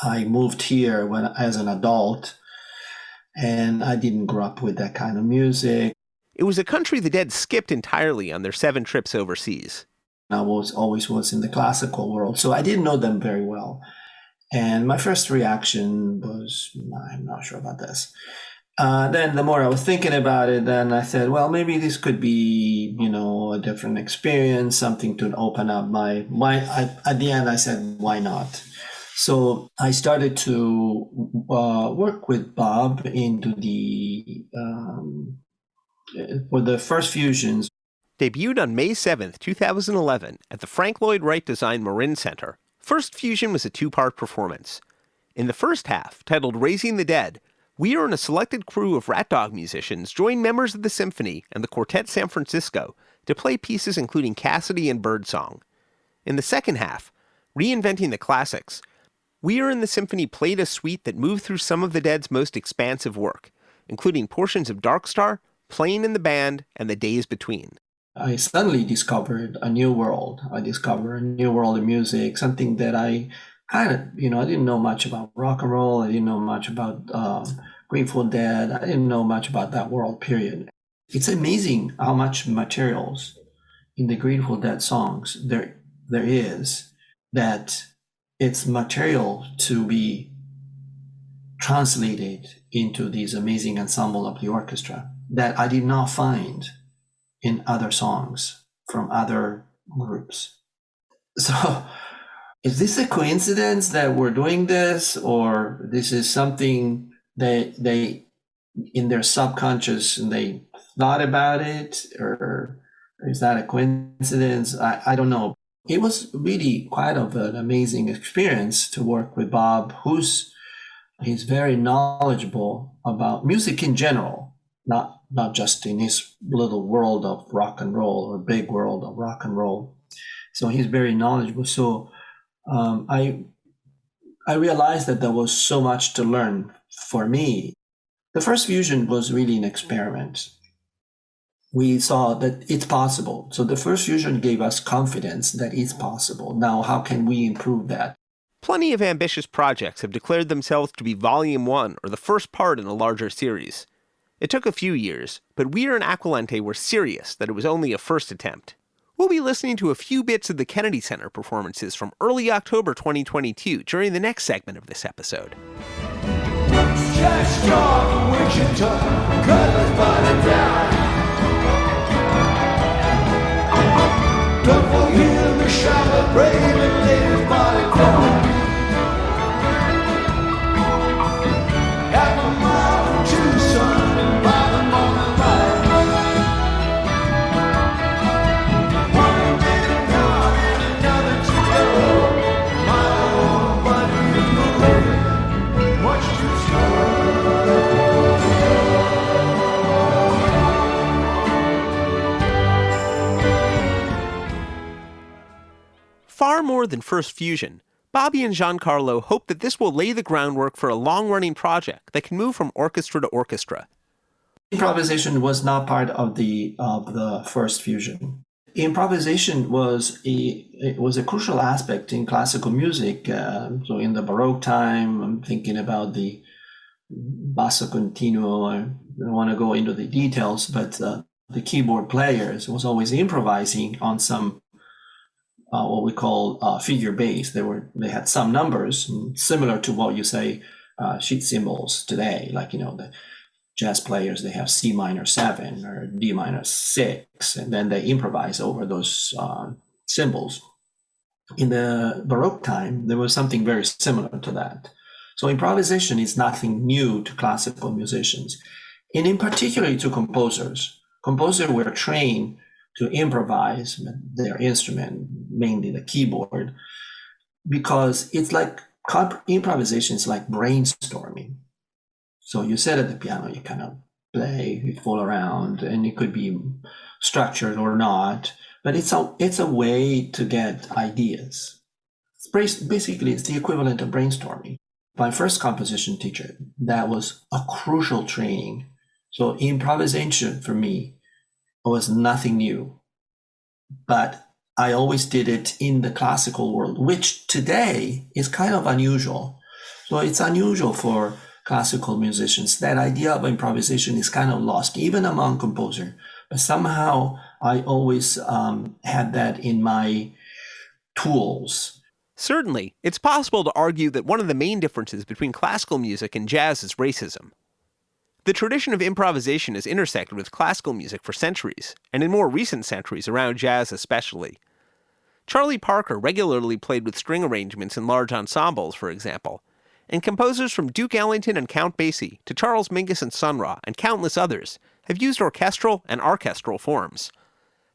I moved here as an adult, and I didn't grow up with that kind of music. It was a country the Dead skipped entirely on their 7 trips overseas. I always was in the classical world, so I didn't know them very well. And my first reaction was, I'm not sure about this. Then the more I was thinking about it, then I said, well, maybe this could be, a different experience, something to open up at the end I said, why not? So I started to work with Bob into for the first fusions. Debuted on May 7th, 2011 at the Frank Lloyd Wright Design Marin Center, First Fusion was a 2-part performance. In the first half, titled Raising the Dead, Weir and a selected crew of Rat Dog musicians joined members of the symphony and the Quartet San Francisco to play pieces including Cassidy and Birdsong. In the second half, reinventing the classics, Weir and the symphony played a suite that moved through some of the Dead's most expansive work, including portions of Dark Star, Playing in the Band, and The Days Between. I suddenly discovered a new world. I discovered a new world of music, something that I kind of, I didn't know much about rock and roll. I didn't know much about Grateful Dead. I didn't know much about that world, period. It's amazing how much materials in the Grateful Dead songs there is that it's material to be translated into this amazing ensemble of the orchestra that I did not find in other songs from other groups. So is this a coincidence that we're doing this, or this is something that they in their subconscious and they thought about it, or is that a coincidence? I don't know. It was really quite of an amazing experience to work with Bob, he's very knowledgeable about music in general, not just in his little world of rock and roll or big world of rock and roll. So he's very knowledgeable. So I realized that there was so much to learn for me. The first fusion was really an experiment. We saw that it's possible. So the first fusion gave us confidence that it's possible. Now, how can we improve that? Plenty of ambitious projects have declared themselves to be Volume 1 or the first part in a larger series. It took a few years, but Weir and Aquilanti were serious that it was only a first attempt. We'll be listening to a few bits of the Kennedy Center performances from early October 2022 during the next segment of this episode. Just talk Wichita, colors burning down. Don't forget me shout, brave and far more than first fusion, Bobby and Giancarlo hope that this will lay the groundwork for a long-running project that can move from orchestra to orchestra. Improvisation was not part of the first fusion. Improvisation was a crucial aspect in classical music. So in the Baroque time, I'm thinking about the basso continuo. I don't want to go into the details, but the keyboard players was always improvising on some what we call figure bass. They had some numbers similar to what you say sheet cymbals today, like the jazz players, they have C minor 7 or D minor 6, and then they improvise over those symbols. In the Baroque time, there was something very similar to that. So improvisation is nothing new to classical musicians, and in particular to composers. Composers were trained to improvise their instrument, mainly the keyboard, because it's like improvisation is like brainstorming. So you sit at the piano, you kind of play, you fool around, and it could be structured or not, but it's a way to get ideas. Basically, it's the equivalent of brainstorming. My first composition teacher, that was a crucial training. So improvisation for me was nothing new, but I always did it in the classical world, which today is kind of unusual. So it's unusual for classical musicians. That idea of improvisation is kind of lost, even among composers. But somehow I always had that in my tools. Certainly, it's possible to argue that one of the main differences between classical music and jazz is racism. The tradition of improvisation has intersected with classical music for centuries, and in more recent centuries around jazz especially. Charlie Parker regularly played with string arrangements in large ensembles, for example, and composers from Duke Ellington and Count Basie to Charles Mingus and Sun Ra and countless others have used orchestral and orchestral forms.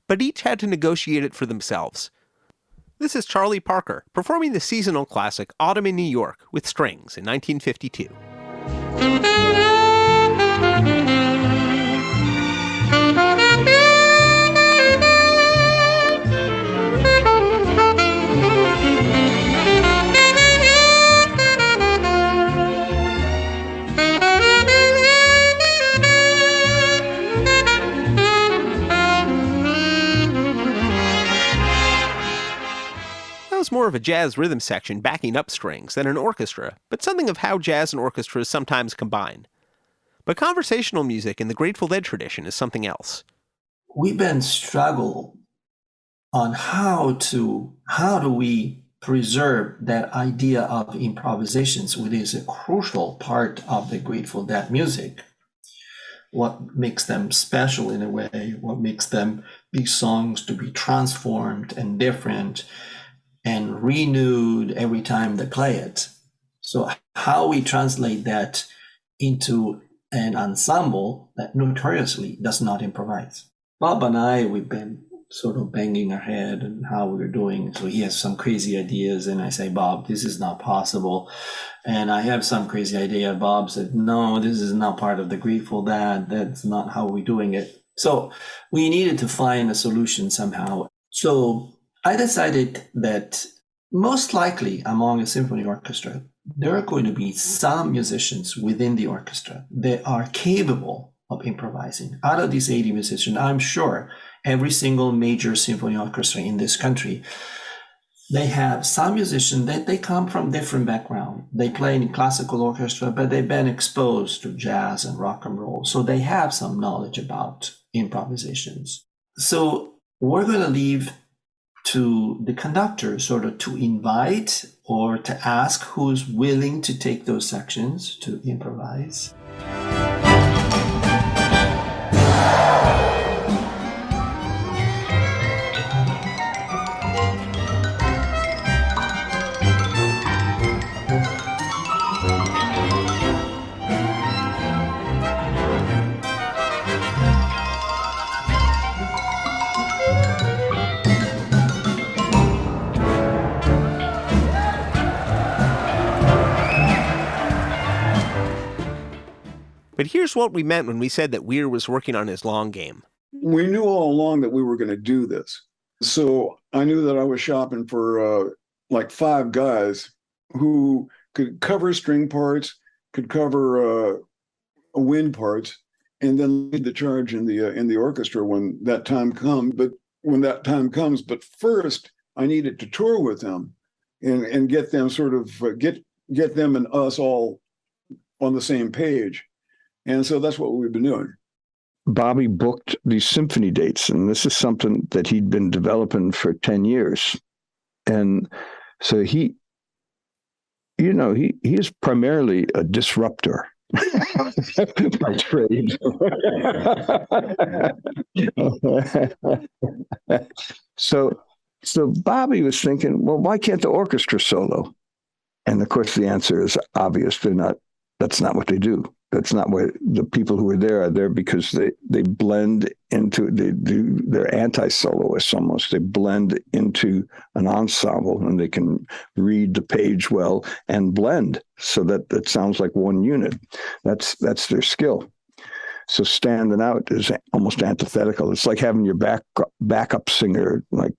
But each had to negotiate it for themselves. This is Charlie Parker performing the seasonal classic Autumn in New York with strings in 1952. That was more of a jazz rhythm section backing up strings than an orchestra, but something of how jazz and orchestras sometimes combine. But conversational music in the Grateful Dead tradition is something else. We've been struggling on how do we preserve that idea of improvisations, which is a crucial part of the Grateful Dead music. What makes them special in a way, what makes them these songs to be transformed and different and renewed every time they play it. So how we translate that into an ensemble that notoriously does not improvise. Bob and I, we've been sort of banging our head and how we're doing. So he has some crazy ideas, and I say, Bob, this is not possible. And I have some crazy idea. Bob said, no, this is not part of the Grateful Dead. That's not how we're doing it. So we needed to find a solution somehow. So I decided that most likely among a symphony orchestra, there are going to be some musicians within the orchestra that are capable of improvising. Out of these 80 musicians, I'm sure every single major symphony orchestra in this country, they have some musicians that they come from different background. They play in classical orchestra, but they've been exposed to jazz and rock and roll. So they have some knowledge about improvisations. So we're going to leave to the conductor sort of to invite or to ask who's willing to take those sections to improvise. But here's what we meant when we said that Weir was working on his long game. We knew all along that we were going to do this. So I knew that I was shopping for like 5 guys who could cover string parts, could cover wind parts, and then lead the charge in the orchestra when that time comes. But first, I needed to tour with them and get them sort of get them and us all on the same page. And so that's what we've been doing. Bobby booked these symphony dates, and this is something that he'd been developing for 10 years. And so he is primarily a disruptor by trade. So Bobby was thinking, well, why can't the orchestra solo? And of course, the answer is obvious. That's not what they do. That's not what the people who are there because they blend into, they're anti-soloists almost. They blend into an ensemble and they can read the page well and blend so that it sounds like one unit. That's their skill. So standing out is almost antithetical. It's like having your backup singer, like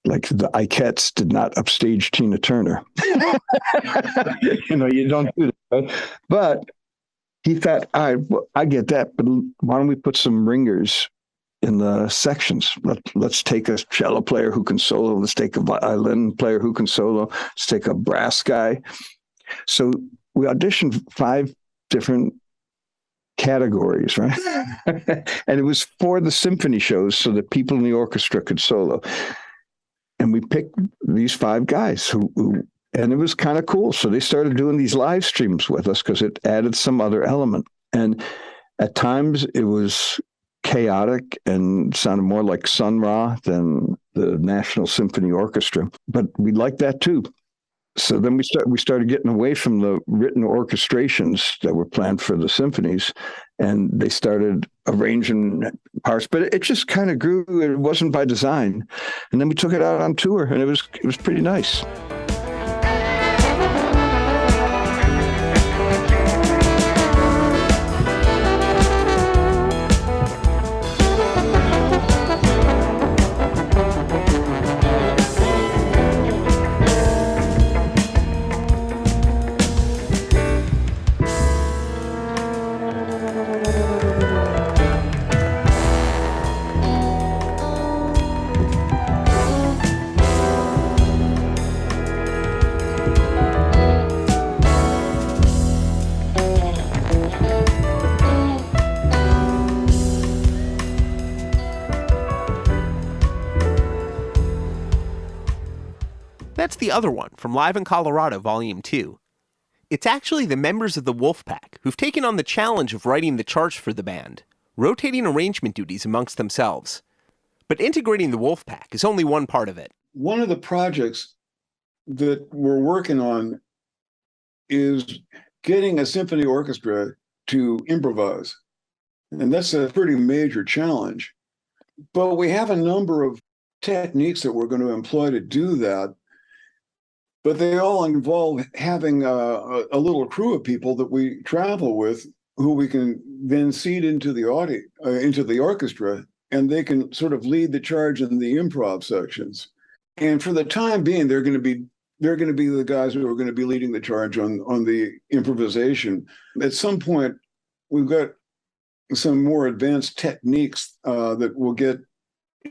the Ikettes did not upstage Tina Turner. You don't do that. Right? But he thought, all right, well, I get that, but why don't we put some ringers in the sections? Let's take a cello player who can solo. Let's take a violin player who can solo. Let's take a brass guy. So we auditioned 5 different categories, right? And it was for the symphony shows so that people in the orchestra could solo. And we picked these 5 guys and it was kind of cool. So they started doing these live streams with us because it added some other element. And at times it was chaotic and sounded more like Sun Ra than the National Symphony Orchestra. But we liked that too. So then we started getting away from the written orchestrations that were planned for the symphonies, and they started arranging parts. But it just kind of grew. It wasn't by design. And then we took it out on tour, and it was pretty nice. That's the other one from Live in Colorado, Volume 2. It's actually the members of the Wolfpack who've taken on the challenge of writing the charts for the band, rotating arrangement duties amongst themselves. But integrating the Wolfpack is only one part of it. One of the projects that we're working on is getting a symphony orchestra to improvise. And that's a pretty major challenge. But we have a number of techniques that we're going to employ to do that. But they all involve having a little crew of people that we travel with who we can then seed into the into the orchestra, and they can sort of lead the charge in the improv sections. And for the time being, they're going to be the guys who are going to be leading the charge on the improvisation. At some point, we've got some more advanced techniques that will get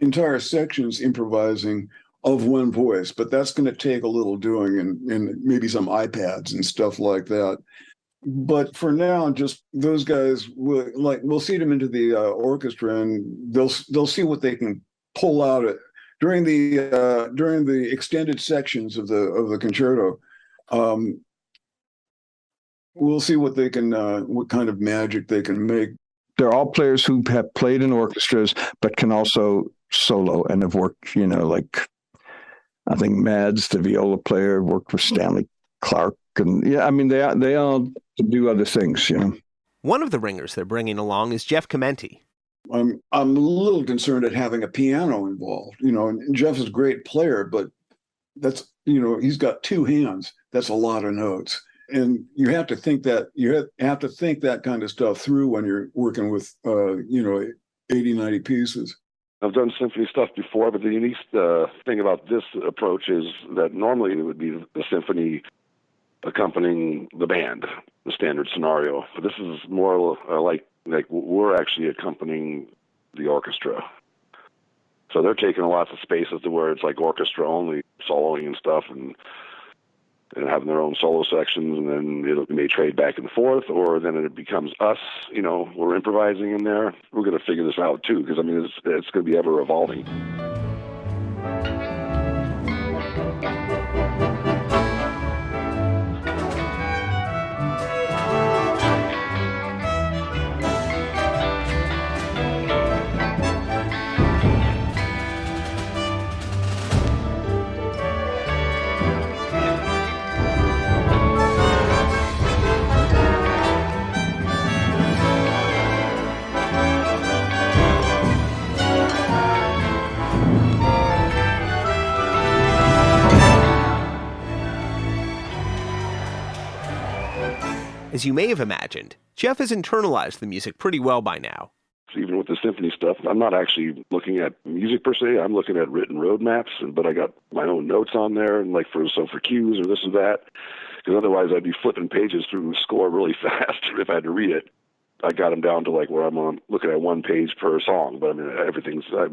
entire sections improvising of one voice, but that's going to take a little doing and maybe some iPads and stuff like that. But for now, just those guys we'll seed them into the orchestra, and they'll see what they can pull out during the extended sections of the concerto. We'll see what they can what kind of magic they can make. They're all players who have played in orchestras, but can also solo and have worked, like I think Mads, the viola player, worked with Stanley Clark. And they all do other things, One of the ringers they're bringing along is Jeff Chimenti. I'm a little concerned at having a piano involved, and Jeff is a great player, but that's, he's got 2 hands. That's a lot of notes. And you have to think that kind of stuff through when you're working with, 80, 90 pieces. I've done symphony stuff before, but the unique thing about this approach is that normally it would be the symphony accompanying the band, the standard scenario. But this is more like we're actually accompanying the orchestra. So they're taking lots of spaces to where it's like orchestra only, soloing and stuff, and having their own solo sections, and then may trade back and forth, or then it becomes us, we're improvising in there. We're going to figure this out too, because it's going to be ever evolving. As you may have imagined, Jeff has internalized the music pretty well by now. Even with the symphony stuff, I'm not actually looking at music per se. I'm looking at written roadmaps, but I got my own notes on there, and for cues or this or that, because otherwise I'd be flipping pages through the score really fast if I had to read it. I got them down to where I'm looking at one page per song, but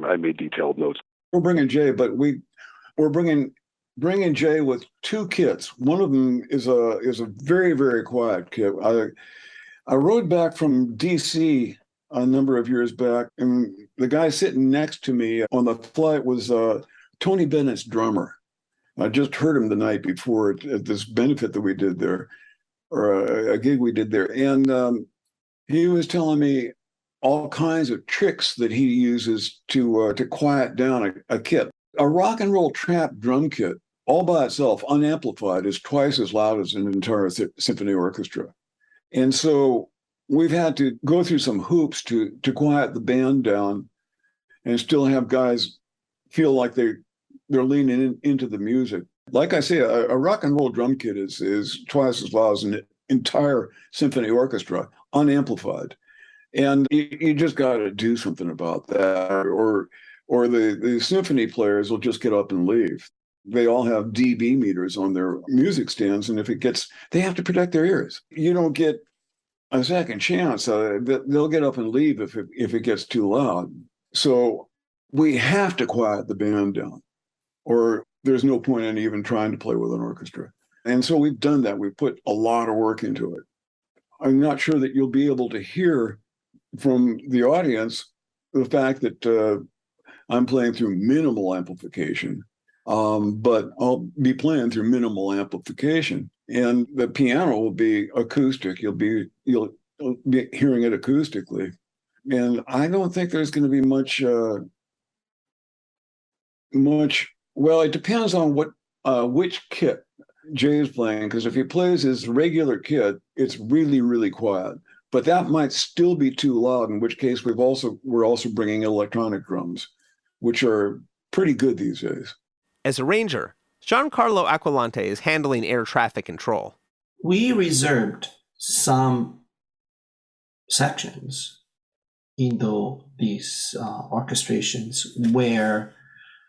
I made detailed notes. We're bringing Jay, but we're bringing Jay with two kits. One of them is a very, very quiet kit. I rode back from DC a number of years back, and the guy sitting next to me on the flight was Tony Bennett's drummer. I just heard him the night before at this benefit that we did there, or a gig we did there, and he was telling me all kinds of tricks that he uses to quiet down a kit. A rock and roll trap drum kit, all by itself, unamplified, is twice as loud as an entire symphony orchestra. And so we've had to go through some hoops to quiet the band down and still have guys feel like they're leaning into the music. Like I say, a rock and roll drum kit is twice as loud as an entire symphony orchestra, unamplified. And you just got to do something about that, or the symphony players will just get up and leave. They all have dB meters on their music stands, and they have to protect their ears. You don't get a second chance. They'll get up and leave if it gets too loud. So we have to quiet the band down, or there's no point in even trying to play with an orchestra. And so we've done that. We've put a lot of work into it. I'm not sure that you'll be able to hear from the audience the fact that I'm playing through minimal amplification, but I'll be playing through minimal amplification, and the piano will be acoustic. You'll be hearing it acoustically, and I don't think there's going to be much. Well, it depends on which kit Jay is playing, because if he plays his regular kit, it's really, really quiet. But that might still be too loud, in which case we're also bringing electronic drums, which are pretty good these days. As arranger, Giancarlo Aquilanti is handling air traffic control. We reserved some sections in these orchestrations where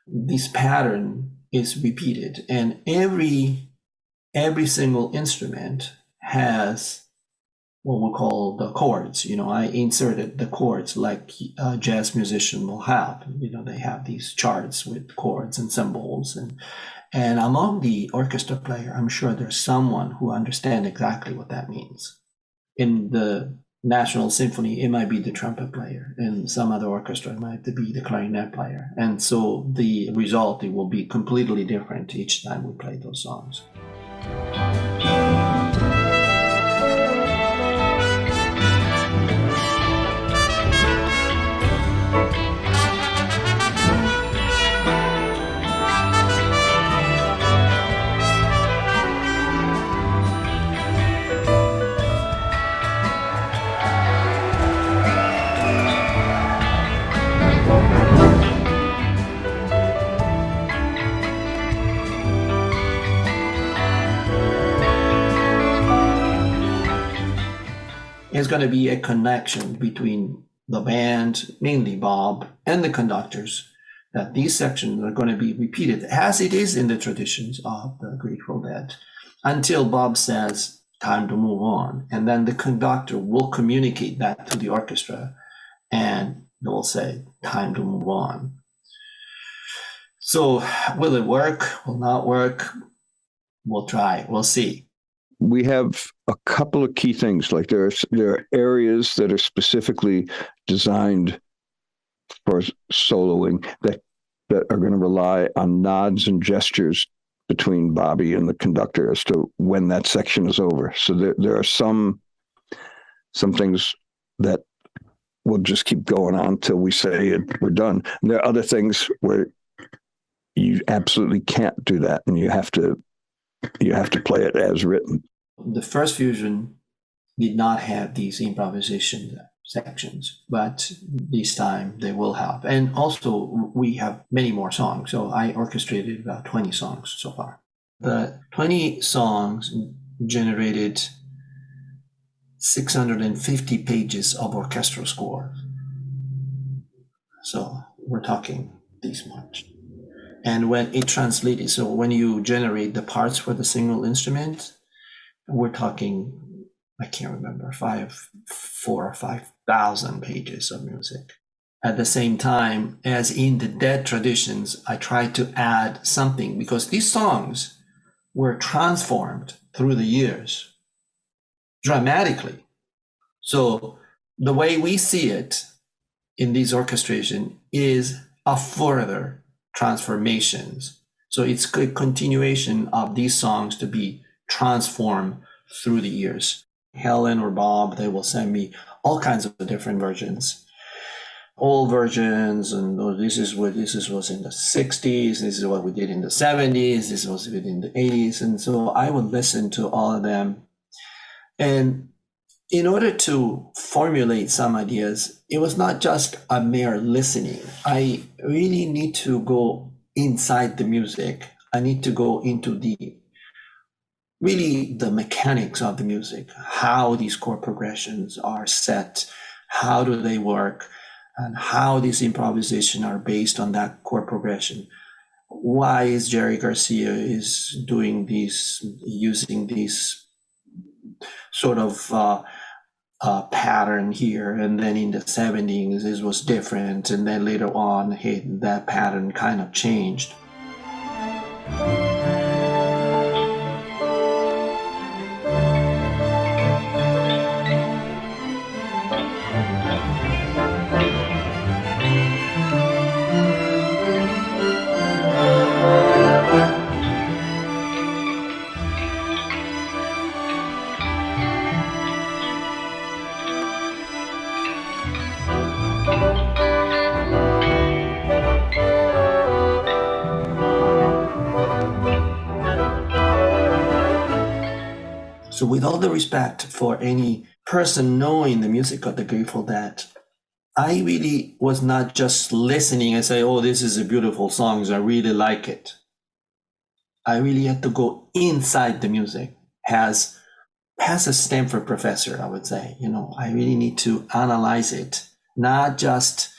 this pattern is repeated, and every single instrument has what we call the chords. I inserted the chords like a jazz musician will have. They have these charts with chords and symbols, and among the orchestra player, I'm sure there's someone who understands exactly what that means. In the National Symphony, it might be the trumpet player. In some other orchestra, it might be the clarinet player. And so the result, it will be completely different each time we play those songs. It's going to be a connection between the band, mainly Bob, and the conductors, that these sections are going to be repeated as it is in the traditions of the Grateful Dead until Bob says, time to move on. And then the conductor will communicate that to the orchestra and they'll say, time to move on. So will it work? Will not work? We'll try. We'll see. We have a couple of key things. Like there are areas that are specifically designed for soloing that are going to rely on nods and gestures between Bobby and the conductor as to when that section is over. So there are some things that will just keep going on till we say we're done. And there are other things where you absolutely can't do that, and you have to play it as written. The first fusion did not have these improvisation sections, but this time they will have. And also we have many more songs. So I orchestrated about 20 songs so far. The 20 songs generated 650 pages of orchestral score. So we're talking this much. And when it translated, so when you generate the parts for the single instrument, we're talking, I can't remember, 4,000 or 5,000 pages of music. At the same time, as in the Dead traditions, I tried to add something because these songs were transformed through the years dramatically. So the way we see it in this orchestration is a further transformations. So it's a continuation of these songs to be transformed through the years. Helen or Bob, they will send me all kinds of different versions, old versions, and this was in the 60s, this is what we did in the 70s, this was within the 80s. And so I would listen to all of them. And in order to formulate some ideas, it was not just a mere listening. I really need to go inside the music. I need to go into the mechanics of the music, how these chord progressions are set, how do they work, and how these improvisation are based on that chord progression. Why is Jerry Garcia is doing these, using these sort of pattern here, and then in the 70s this was different, and then later on that pattern kind of changed. So with all the respect for any person knowing the music of the Grateful Dead, I really was not just listening and say, oh, this is a beautiful song, I really like it. I really had to go inside the music as a Stanford professor, I would say. I really need to analyze it, not just,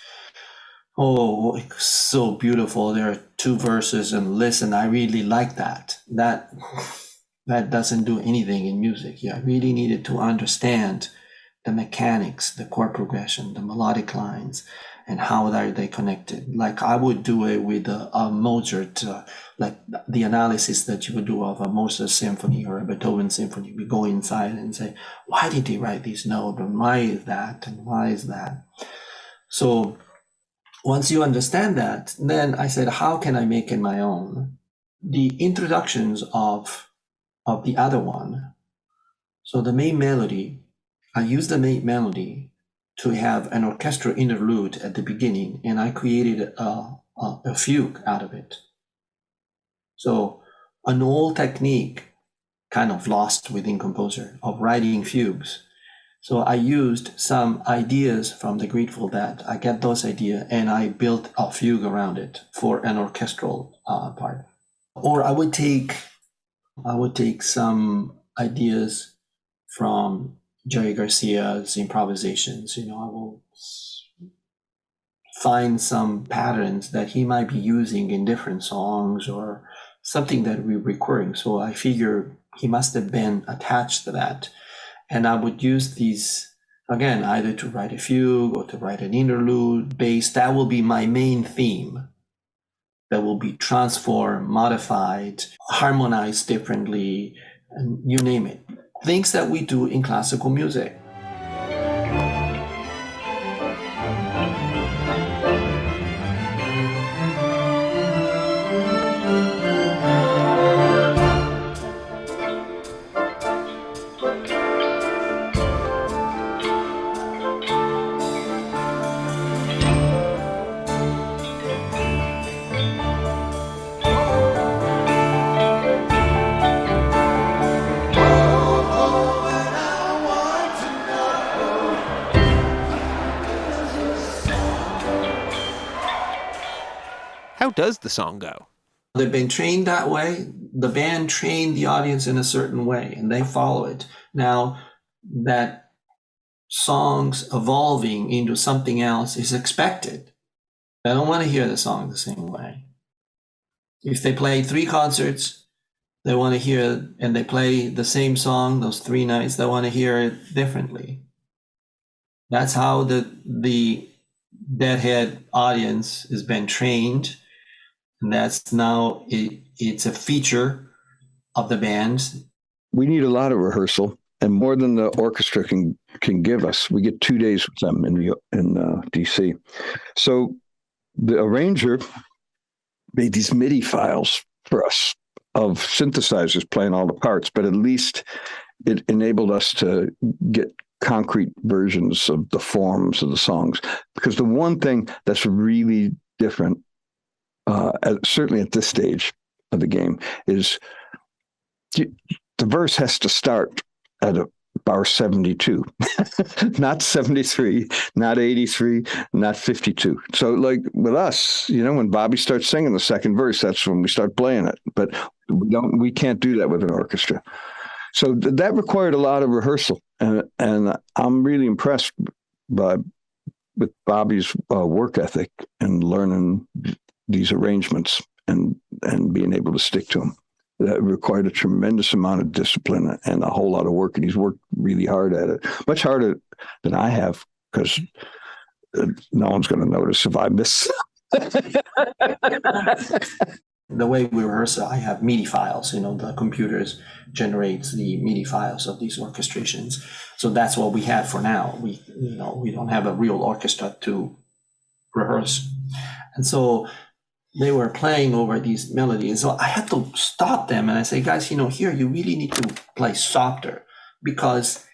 oh, it's so beautiful, there are 2 verses and listen, I really like that. That doesn't do anything in music. I really needed to understand the mechanics, the chord progression, the melodic lines, and how are they connected. Like I would do it with a Mozart, like the analysis that you would do of a Mozart symphony or a Beethoven symphony. We go inside and say, why did he write this note? And why is that? And why is that? So once you understand that, then I said, how can I make it my own? The introductions of the other one. So the main melody, I used the main melody to have an orchestral interlude at the beginning, and I created a fugue out of it. So an old technique kind of lost within composer of writing fugues. So I used some ideas from the Grateful Dead. I get those ideas and I built a fugue around it for an orchestral part. Or I would take some ideas from Jerry Garcia's improvisations. I will find some patterns that he might be using in different songs or something that we're recording. So I figure he must have been attached to that. And I would use these, again, either to write a fugue or to write an interlude, bass. That will be my main theme. That will be transformed, modified, harmonized differently, and you name it. Things that we do in classical music. How does the song go? They've been trained that way. The band trained the audience in a certain way, and they follow it. Now, that songs evolving into something else is expected. They don't want to hear the song the same way. If they play 3 concerts, they want to hear, and they play the same song those 3 nights, they want to hear it differently. That's how the Deadhead audience has been trained. And that's now, it's a feature of the band. We need a lot of rehearsal, and more than the orchestra can give us. We get 2 days with them in DC. So the arranger made these MIDI files for us of synthesizers playing all the parts, but at least it enabled us to get concrete versions of the forms of the songs. Because the one thing that's really different, certainly at this stage of the game, is the verse has to start at a bar 72, not 73, not 83, not 52. So like with us, when Bobby starts singing the second verse, that's when we start playing it. But we can't do that with an orchestra. So that required a lot of rehearsal. And I'm really impressed with Bobby's work ethic and learning these arrangements and being able to stick to them. That required a tremendous amount of discipline and a whole lot of work, and he's worked really hard at it, much harder than I have, because no one's going to notice if I miss. The way we rehearse, I have MIDI files. The computers generates the MIDI files of these orchestrations. So that's what we have for now. We don't have a real orchestra to rehearse, and so they were playing over these melodies. So I had to stop them and I say, guys, here you really need to play softer, because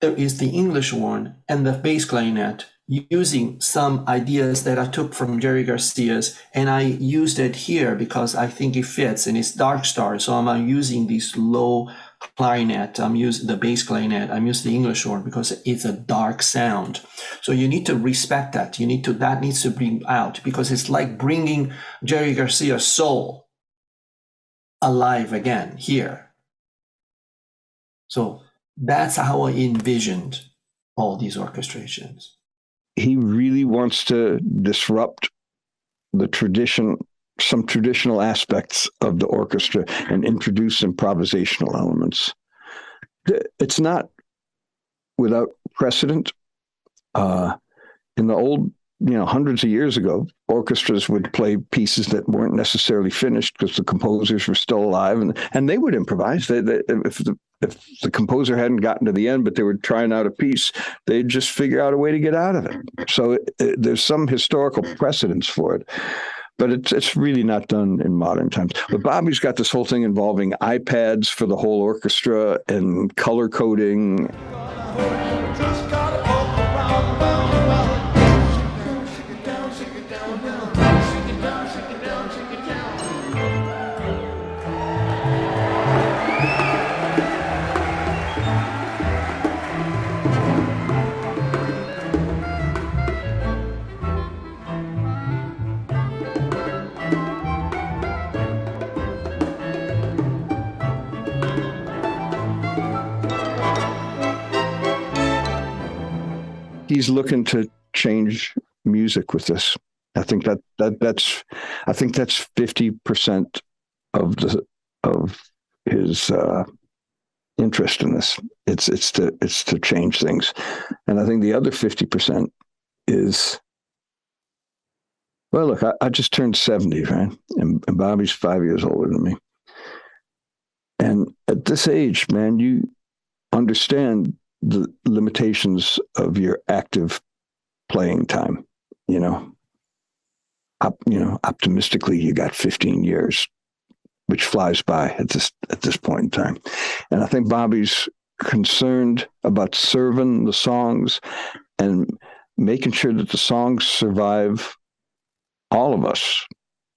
there is the English horn and the bass clarinet using some ideas that I took from Jerry Garcia's, and I used it here because I think it fits, and it's Dark Star. So I'm using this low clarinet, I'm using the bass clarinet, I'm using the English horn because it's a dark sound. So you need to respect that. That needs to bring out, because it's like bringing Jerry Garcia's soul alive again here. So that's how I envisioned all these orchestrations. He really wants to disrupt the tradition, some traditional aspects of the orchestra, and introduce improvisational elements. It's not without precedent. In the old, hundreds of years ago, orchestras would play pieces that weren't necessarily finished because the composers were still alive, and they would improvise. If the composer hadn't gotten to the end, but they were trying out a piece, they'd just figure out a way to get out of it. So there's some historical precedence for it. But it's really not done in modern times. But Bobby's got this whole thing involving iPads for the whole orchestra and color coding. He's looking to change music with this. I think that's 50% of his interest in this. It's to change things, and I think the other 50% is, well, look, I just turned 70, right, and Bobby's 5 years older than me, and at this age, man, you understand the limitations of your active playing time. Optimistically, you got 15 years, which flies by at this point in time. And I think Bobby's concerned about serving the songs and making sure that the songs survive all of us,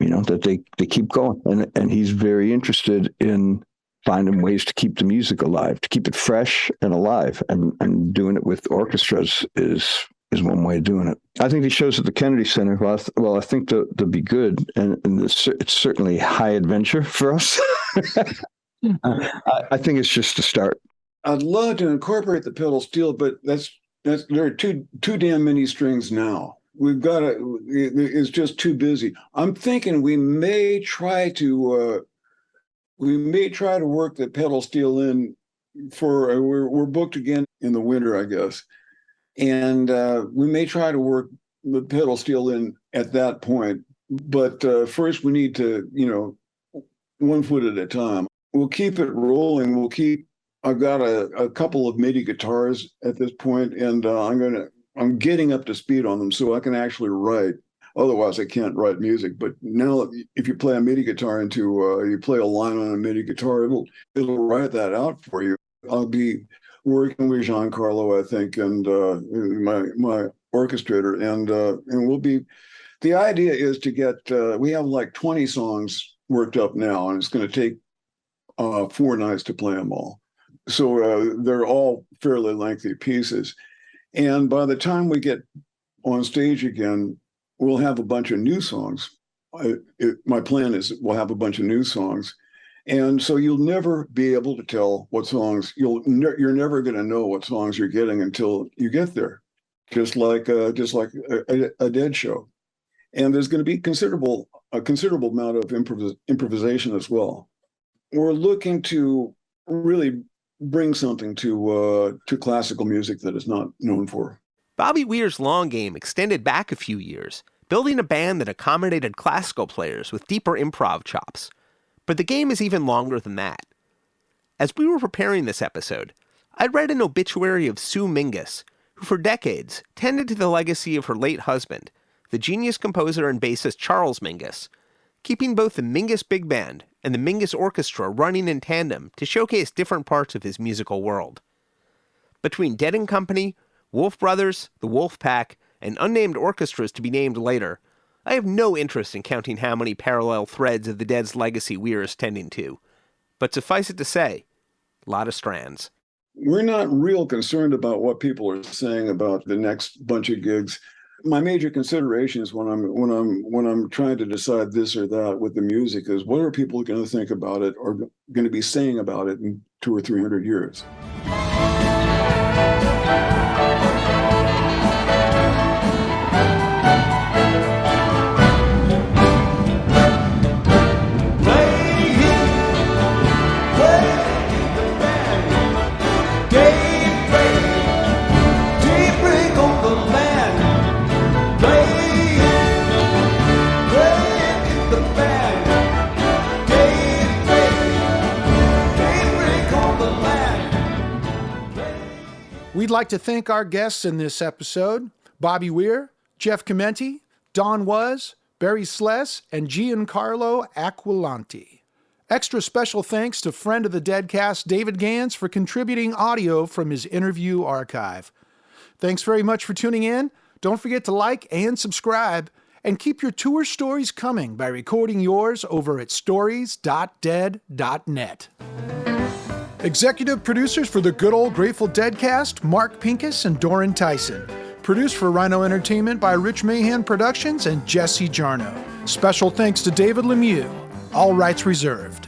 that they keep going. And he's very interested in finding ways to keep the music alive, to keep it fresh and alive. And doing it with orchestras is one way of doing it. I think these shows at the Kennedy Center, well, I think they'll be good, and it's certainly high adventure for us. I think it's just a start. I'd love to incorporate the pedal steel, but there are too damn many strings now. We've got to. It's just too busy. I'm thinking we may try to work the pedal steel in for. We're booked again in the winter, I guess. And we may try to work the pedal steel in at that point. But first we need to, 1 foot at a time. We'll keep it rolling. I've got a couple of MIDI guitars at this point, and I'm getting up to speed on them so I can actually write. Otherwise I can't write music. But now if you play a MIDI guitar you play a line on a MIDI guitar, it'll write that out for you. I'll be working with Giancarlo, I think, and my orchestrator, and we'll be. The idea is to get. We have like 20 songs worked up now, and it's going to take 4 nights to play them all. So they're all fairly lengthy pieces, and by the time we get on stage again, we'll have a bunch of new songs. My plan is we'll have a bunch of new songs. And so you'll never be able to tell what songs you're never going to know what songs you're getting until you get there, just like a Dead show. And there's going to be a considerable amount of improvisation as well. We're looking to really bring something to classical music that is not known for. Bobby Weir's long game extended back a few years, building a band that accommodated classical players with deeper improv chops. But the game is even longer than that. As we were preparing this episode, I read an obituary of Sue Mingus, who for decades tended to the legacy of her late husband, the genius composer and bassist Charles Mingus, keeping both the Mingus Big Band and the Mingus Orchestra running in tandem to showcase different parts of his musical world. Between Dead & Company, Wolf Brothers, the Wolfpack, and unnamed orchestras to be named later, I have no interest in counting how many parallel threads of the Dead's legacy Weir is tending to. But suffice it to say, a lot of strands. We're not real concerned about what people are saying about the next bunch of gigs. My major consideration is when I'm trying to decide this or that with the music is what are people going to think about it or going to be saying about it in 200 or 300 years. We'd like to thank our guests in this episode, Bobby Weir, Jeff Chimenti, Don Was, Barry Sless, and Giancarlo Aquilanti. Extra special thanks to friend of the Deadcast, David Gans, for contributing audio from his interview archive. Thanks very much for tuning in. Don't forget to like and subscribe, and keep your tour stories coming by recording yours over at stories.dead.net. Executive producers for the good old Grateful Deadcast, Mark Pincus and Doran Tyson. Produced for Rhino Entertainment by Rich Mahan Productions and Jesse Jarno. Special thanks to David Lemieux. All rights reserved.